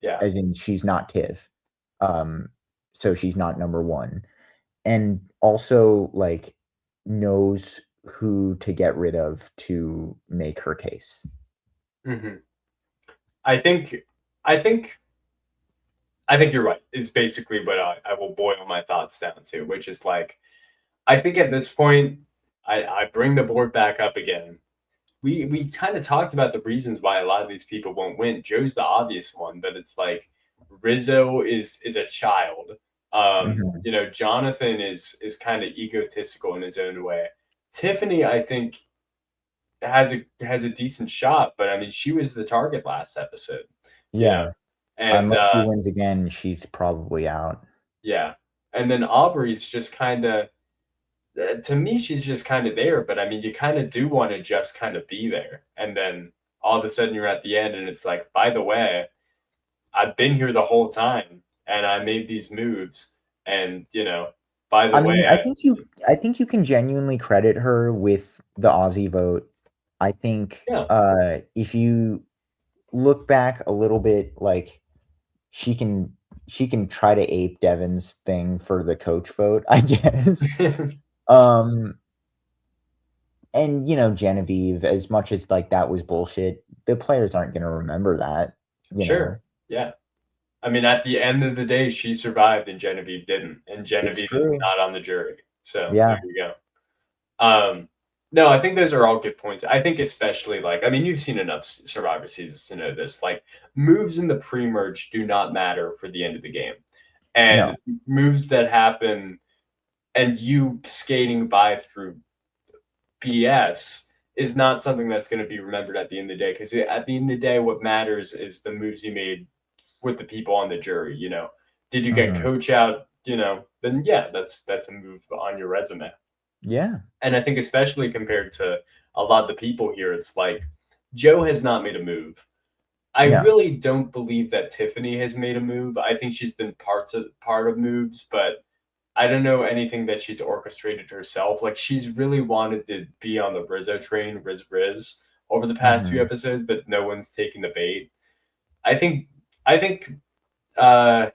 Yeah. as in she's not Tiff, um, so she's not number 1, and also, like, knows who to get rid of to make her case. Hmm. I think. I think. I think you're right. Is basically what I will boil my thoughts down to, which is like I think at this point, I bring the board back up again. We kind of talked about the reasons why a lot of these people won't win. Joe's the obvious one, but it's like Rizzo is a child. Mhm. Jonathan is kind of egotistical in his own way. Tiffany, I think, has a decent shot, but I mean, she was the target last episode, you know, Yeah, and unless she wins again, she's probably out. yeah, and then Aubrey's just kind of to me, she's just kind of there. But I mean, you kind of do want to just kind of be there, and then all of a sudden you're at the end, and it's like, by the way, I've been here the whole time, and I made these moves, and by the I way, mean, I think you can genuinely credit her with the Aussie vote. I think, yeah, if you look back a little bit, like, she can she can try to ape Devin's thing for the coach vote, I guess. Um, and, Genevieve, as much as, like, that was bullshit, the players aren't gonna remember that, you know? sure, yeah. I mean, at the end of the day, she survived, and Genevieve didn't, and It's Genevieve is true. not on the jury. So there Yeah. you go. No, I think those are all good points. I think especially like I mean, you've seen enough Survivor seasons to know this. Like moves in the pre-merge do not matter for the end of the game, and No. moves that happen and you skating by through BS is not something that's going to be remembered at the end of the day. Because at the end of the day, what matters is the moves you made with the people on the jury. Did you get Mhm. coach out? Then yeah, that's a move on your resume. Yeah. And I think especially compared to a lot of the people here, it's like Joe has not made a move. I No. really don't believe that Tiffany has made a move. I think she's been part of moves, but I don't know anything that she's orchestrated herself. Like she's really wanted to be on the Rizzo train, Riz over the past few Mhm. episodes, but no one's taking the bait. I think uh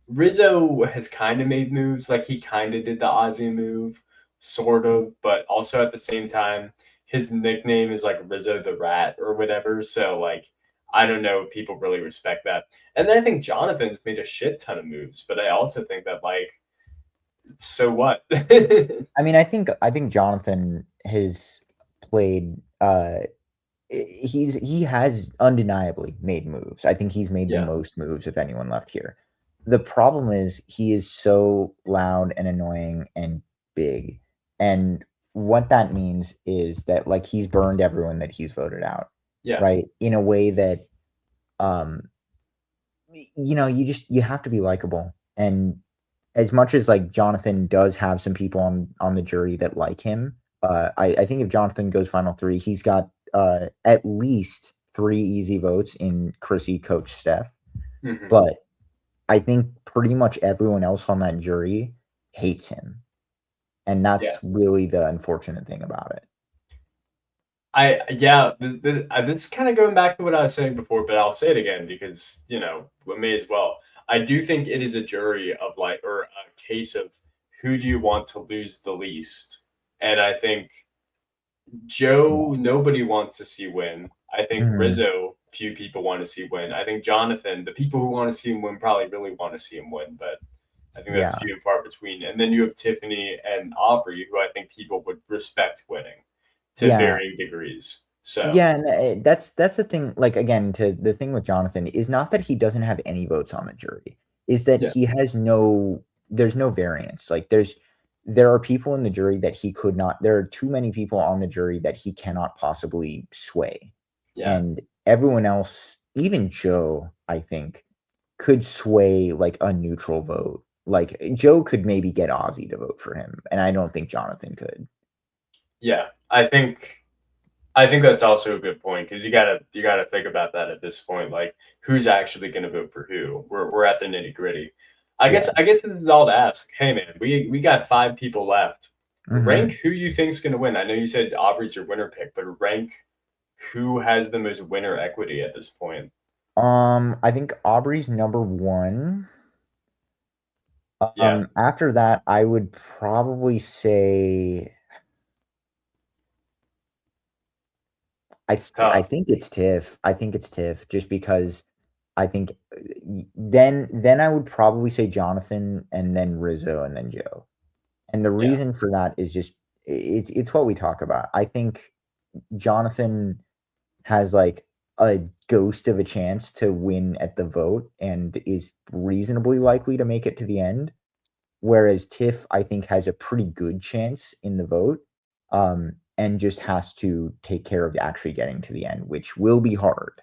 Rizzo has kind of made moves, like he kind of did the Ozzy move, sort of, but also at the same time, his nickname is like Rizzo the Rat or whatever. So like, I don't know if people really respect that. And then I think Jonathan's made a shit ton of moves, but I also think that like, so what? I mean, I think Jonathan has played he has undeniably made moves. I think he's made the Yeah, most moves of anyone left here. The problem is he is so loud and annoying and big. And what that means is that like he's burned everyone that he's voted out, yeah, right? In a way that um you have to be likable. And as much as like Jonathan does have some people on the jury that like him, I think if Jonathan goes final three, he's got at least three easy votes in Chrissy, Coach Steph. hmm But I think pretty much everyone else on that jury hates him, and yeah. that's really the unfortunate thing about it. I yeah, this is kind of going back to what I was saying before, but I'll say it again because we may as well. I do think it is a jury of like, or a case of who do you want to lose the least, and I think Yeah. Joe nobody wants to see win. I think Mhm. Rizzo few people want to see win. I think Jonathan the people who want to see him win probably really want to see him win, but I think that's Yeah. few and far between. And then you have Tiffany and Aubrey, who I think people would respect winning to Yeah. varying degrees. So. Yeah, and that's the thing. Like again, to the thing with Jonathan is not that he doesn't have any votes on the jury, is that Yeah, he has no. There's no variance. Like there are people in the jury that he could not. There are too many people on the jury that he cannot possibly sway, yeah, and everyone else, even Joe, I think, could sway like a neutral vote. Like Joe could maybe get Ozzy to vote for him, and I don't think Jonathan could. yeah. I think that's also a good point because you gotta think about that at this point. Like, who's actually going to vote for who? We're at the nitty gritty. I guess Yeah. I guess this is all to ask. Hey man, we got five people left. Rank Hmm. who you think's going to win. I know you said Aubrey's your winner pick, but rank who has the most winner equity at this point. I think Aubrey's number one. Yeah, After that, I would probably say it's tough. I think it's Tiff. I think it's Tiff just because I think then I would probably say Jonathan and then Rizzo and then Joe. And the Yeah, reason for that is just it's what we talk about. I think Jonathan has like a ghost of a chance to win at the vote and is reasonably likely to make it to the end. Whereas Tiff, I think, has a pretty good chance in the vote, and just has to take care of actually getting to the end, which will be hard.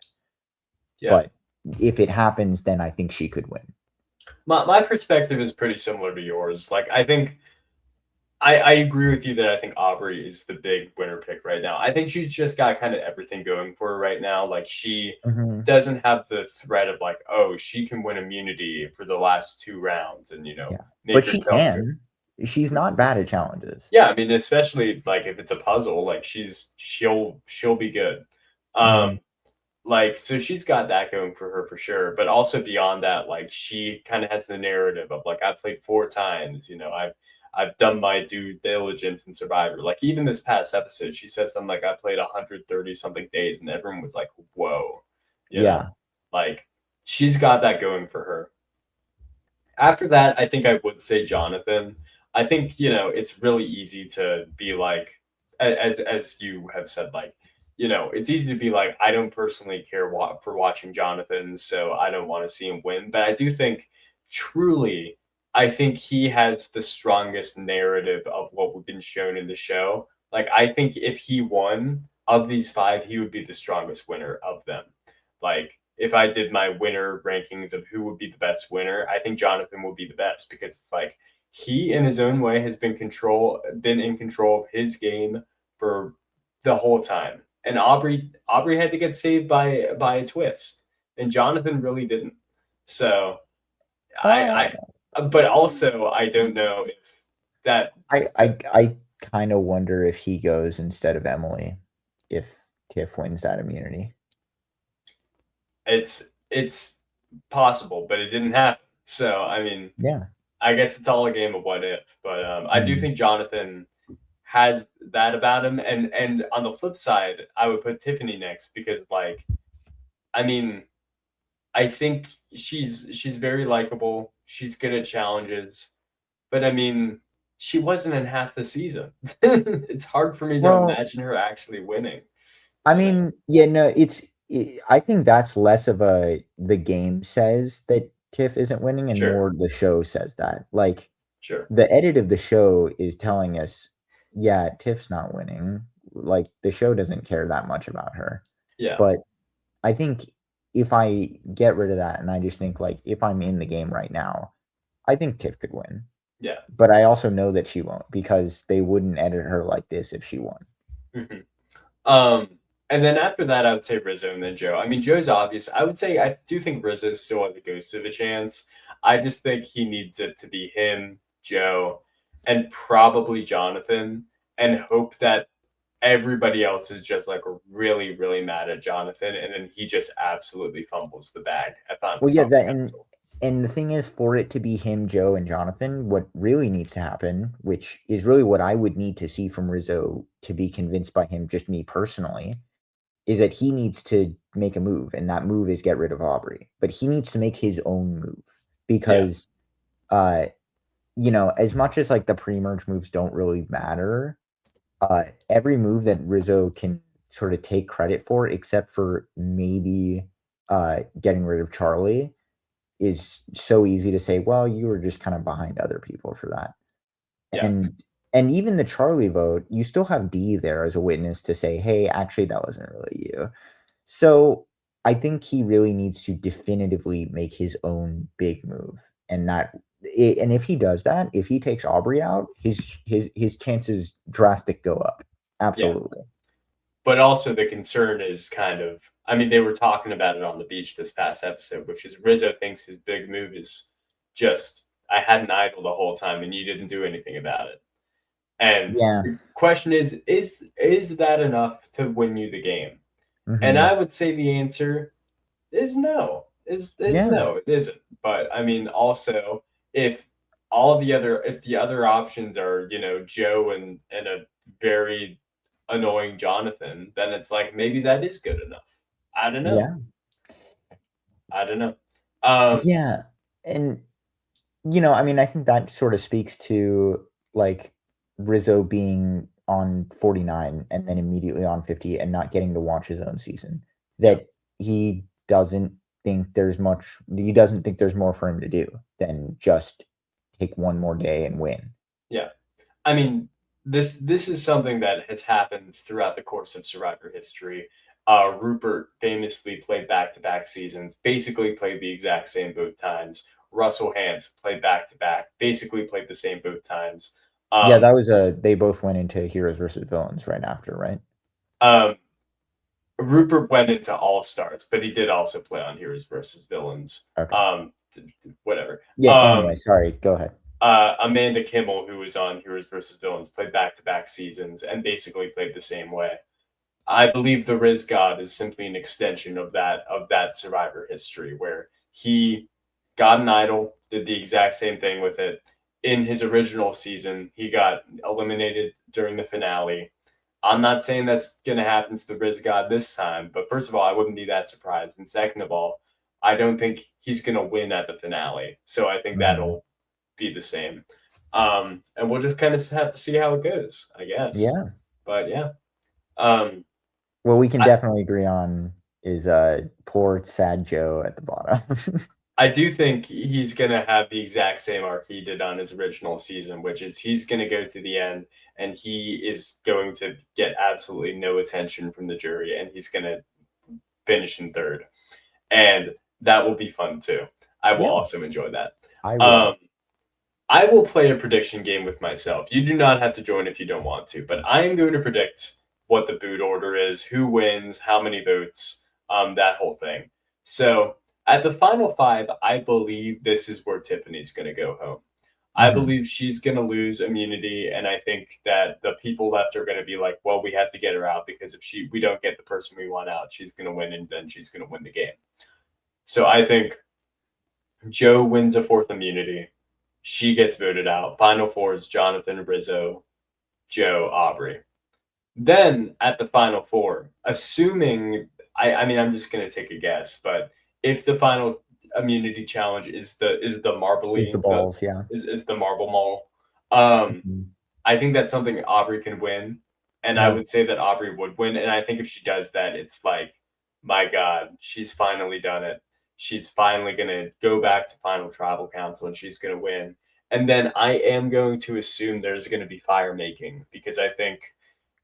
yeah. But if it happens, then I think she could win. My perspective is pretty similar to yours. Like, I think I agree with you that I think Aubrey is the big winner pick right now. I think she's just got kind of everything going for her right now. Like she Mhm. doesn't have the threat of like, oh, she can win immunity for the last two rounds and Yeah, make but she herself good. can. She's not bad at challenges. Yeah, I mean, especially like if it's a puzzle, like she'll be good. Um, Mhm. like so she's got that going for her for sure. But also beyond that, like she kind of has the narrative of like I played four times, I've done my due diligence in Survivor. Like even this past episode, she said something like I played 130 something days, and everyone was like, "Whoa," you know, Yeah. like she's got that going for her. After that, I think I would say Jonathan. I think, it's really easy to be like, as you have said, like, it's easy to be like, I don't personally care for watching Jonathan, so I don't want to see him win. But I do think, truly, I think he has the strongest narrative of what we've been shown in the show. Like, I think if he won of these five, he would be the strongest winner of them. Like, if I did my winner rankings of who would be the best winner, I think Jonathan would be the best because it's like he in his own way has been in control of his game for the whole time. And Aubrey had to get saved by a twist. And Jonathan really didn't. So Uh, but also I don't know if that I that I I kind of wonder if he goes instead of Emily, if Tiff wins that immunity. it's possible, but it didn't happen. So I mean, Yeah. I guess it's all a game of what if. But I do Mhm. think Jonathan has that about him. And on the flip side, I would put Tiffany next because like I mean, I think she's very likable. She's good at challenges. But I mean, she wasn't in half the season. It's hard for me to Well, imagine her actually winning, I you know? mean, yeah, no, I think that's less of a the game says that Tiff isn't winning and Sure, more the show says that. Like sure. the edit of the show is telling us, yeah, Tiff's not winning. Like the show doesn't care that much about her. Yeah, But I think if I get rid of that and I just think like if I'm in the game right now, I think Tiff could win. yeah. But I also know that she won't because they wouldn't edit her like this if she won. Mhm. Um, and then after that, I would say Rizzo and then Joe. I mean, Joe's obvious. I would say I do think Rizzo still has a ghost of a chance. I just think he needs it to be him, Joe, and probably Jonathan, and hope that everybody else is just like really, really mad at Jonathan, and then he just absolutely fumbles the bag at Well, yeah, Founding that Council. and the thing is for it to be him, Joe, and Jonathan, what really needs to happen, which is really what I would need to see from Rizzo to be convinced by him, just me personally, is that he needs to make a move, and that move is get rid of Aubrey. But he needs to make his own move Yeah, because as much as like the pre-merge moves don't really matter, every move that Rizzo can sort of take credit for, except for maybe getting rid of Charlie, is so easy to say, well, you were just kind of behind other people for that. yeah, And even the Charlie vote, you still have D there as a witness to say, hey, actually that wasn't really you. So I think he really needs to definitively make his own big move and not and if he does that, if he takes Aubrey out, his chances drastic go up. yeah. Absolutely. But also the concern is kind of, I mean, they were talking about it on the beach this past episode, which is Rizzo thinks his big move is just, I had an idol the whole time and you didn't do anything about it. And Yeah. the question is that enough to win you the game? And Hmm. I would say the answer is no. Is Yeah. no, it isn't. But I mean, also if if the other options are Joe and a very annoying Jonathan, then it's like maybe that is good enough. I don't know. Yeah. I don't know. Um, Yeah. And I mean, I think that sort of speaks to like Rizzo being on 49 and then immediately on 50 and not getting to watch his own season. yeah, That he doesn't think there's more for him to do than just take one more day and win. yeah. I mean, this is something that has happened throughout the course of Survivor history. Rupert famously played back-to-back seasons, basically played the exact same both times. Russell Hantz played back-to-back, basically played the same both times. Yeah, Um, that was they both went into heroes versus villains right after, right? um, Rupert went into All Stars, but he did also play on Heroes versus Villains. Okay. Whatever. Yeah, anyway, sorry, go ahead. Amanda Kimmel, who was on Heroes versus Villains, played back-to-back seasons and basically played the same way. I believe the Riz God is simply an extension of that Survivor history where he got an idol, did the exact same thing with it. In his original season, he got eliminated during the finale. I'm not saying that's going to happen to the Riz God this time, but first of all, I wouldn't be that surprised. And second of all, I don't think he's going to win at the finale. So I think Mhm. that'll be the same. And we'll just kind of have to see how it goes, I guess. Yeah. But yeah. Um, What we can I, definitely agree on is poor sad Joe at the bottom. I do think he's going to have the exact same arc he did on his original season, which is he's going to go to the end and he is going to get absolutely no attention from the jury and he's going to finish in third. And that will be fun too. I will Yeah, also enjoy that. I Um, will. I will play a prediction game with myself. You do not have to join if you don't want to, but I am going to predict what the boot order is, who wins, how many votes, that whole thing. So at the final five, I believe this is where Tiffany's going to go home. I Mhm. believe she's going to lose immunity, and I think that the people left are going to be like, "Well, we have to get her out because if we don't get the person we want out, she's going to win, and then she's going to win the game." So I think Joe wins a fourth immunity. She gets voted out. Final four is Jonathan, Rizzo, Joe, Aubrey. Then at the final four, assuming I mean I'm just gonna take a guess, but if the final immunity challenge is the Is the marbly the balls, yeah. is the marble mall, um, Mhm. I think that's something Aubrey can win, and I Yeah. would say that Aubrey would win, and I think if she does that, it's like, my God, she's finally done it. She's finally gonna go back to final tribal council, and she's gonna win. And then I am going to assume there's gonna be fire making because I think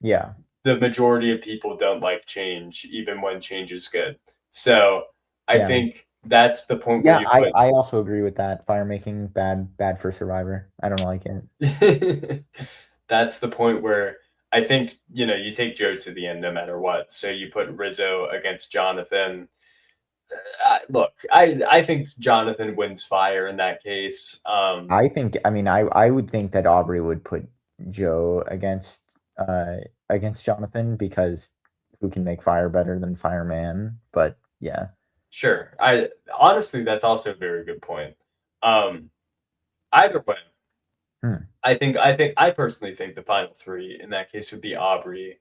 Yeah. the majority of people don't like change, even when change is good. So I Yeah. think that's the point where Yeah, you I also agree with that. Fire making, bad for Survivor. I don't like it. put that's the point where I think, you take Joe to the end no matter what. So you put Rizzo against Jonathan. Look, I think Jonathan wins fire in that case. I mean, I would think that Aubrey would put Joe uh against Jonathan because who can make fire better than Fireman? But yeah. Sure. I honestly, that's also a very good point. Um, Either way, Hmm. I personally think the final three in that case would be Aubrey,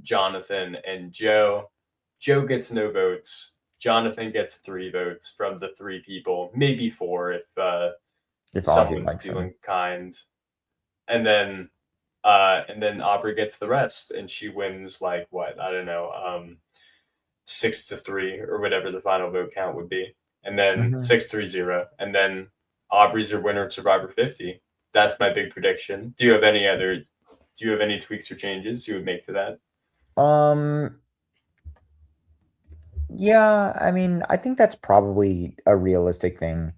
Jonathan, and Joe. Joe gets no votes. Jonathan gets 3 votes from the 3 people, maybe 4 if If Ozzy someone's likes him. feeling kind. And then Aubrey gets the rest, and she wins like what I don't know, 6-3 or whatever the final vote count would be, and then Mhm. 6-3-0, and then Aubrey's your winner of Survivor 50. That's my big prediction. Do you have any other? Do you have any tweaks or changes you would make to that? Um, yeah, I mean, I think that's probably a realistic thing.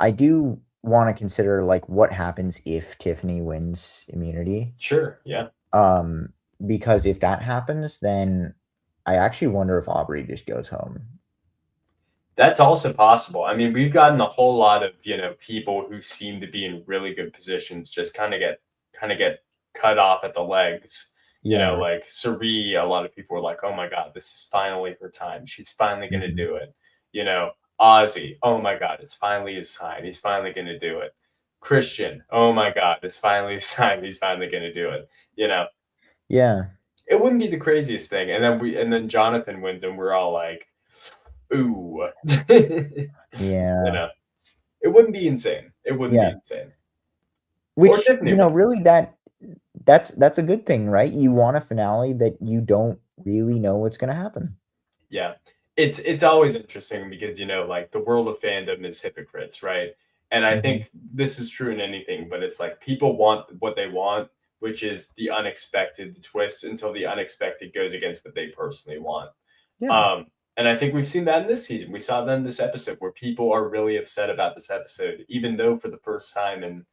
I do want to consider like what happens if Tiffany wins immunity. Sure. Yeah. Um, because if that happens, then I actually wonder if Aubrey just goes home. That's also possible. I mean, we've gotten a whole lot of, people who seem to be in really good positions just kind of get cut off at the legs. Yeah. Like Suri, a lot of people were like, "Oh my God, this is finally her time. She's finally going to Mhm. do it." Ozzy, "Oh my God, it's finally his time. He's finally going to do it." Christian, "Oh my God, it's finally his time. He's finally going to do it." You know, Yeah. it wouldn't be the craziest thing. And then Jonathan wins, and we're all like, "Ooh." You Yeah. know, it wouldn't be insane. It wouldn't be Yeah. insane. Or Which, Tiffany wins. really that's a good thing, right? You want a finale that you don't really know what's gonna happen. Yeah. It's always interesting because, like the world of fandom is hypocrites, right? And I Mhm. think this is true in anything, but it's like people want what they want, which is the unexpected, the twist until the unexpected goes against what they personally want. Yeah. Um, and I think we've seen that in this season. We saw that in this episode where people are really upset about this episode, even though for the first time in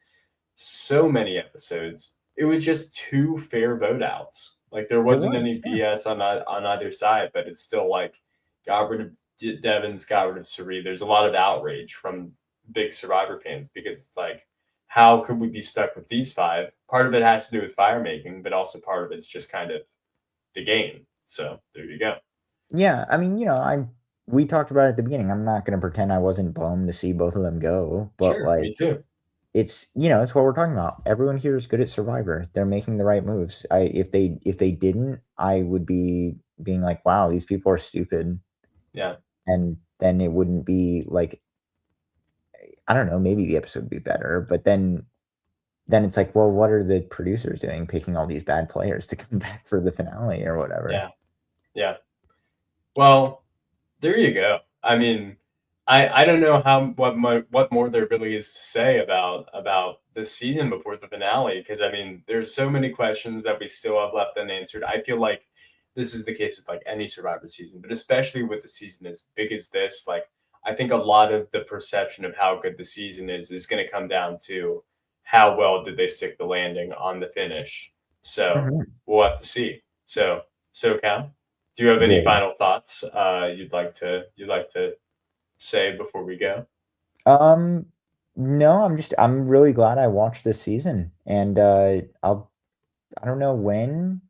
so many episodes, it was just 2 fair vote outs. Like, there It wasn't any was, yeah. BS on either side, but it's still like, got rid of Devins, got rid of Suri. There's a lot of outrage from big Survivor fans because it's like, how could we be stuck with these 5? Part of it has to do with fire making, but also part of it's just kind of the game. So, there you go. Yeah, I mean, I we talked about it at the beginning. I'm not gonna pretend I wasn't bummed to see both of them go, but, Sure, me like, too. it's what we're talking about. Everyone here is good at Survivor. They're making the right moves. I if they didn't, I would be being like, "Wow, these people are stupid." Yeah. And then it wouldn't be like I don't know, maybe the episode would be better, but then it's like, well, what are the producers doing picking all these bad players to come back for the finale or whatever? Yeah. Yeah. Well, there you go. I mean, I don't know what more there really is to say about this season before the finale because I mean, there's so many questions that we still have left unanswered. I feel like this is the case with like any Survivor season, but especially with a season as big as this, like I think a lot of the perception of how good the season is going to come down to how well did they stick the landing on the finish. So Mhm. we'll have to see. So, do you have any Yeah. final thoughts you'd like to say before we go? Um, no, I'm really glad I watched this season, and I don't know when,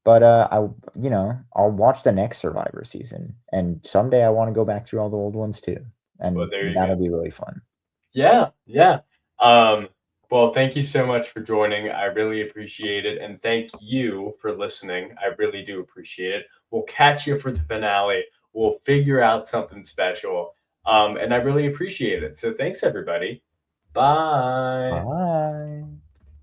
but I'll watch the next Survivor season, and someday I want to go back through all the old ones too, Well, and there you that'll go. be really fun. Yeah, yeah. Um, Well, thank you so much for joining. I really appreciate it. And thank you for listening. I really do appreciate it. We'll catch you for the finale. We'll figure out something special. And I really appreciate it. So thanks, everybody. Bye. Bye.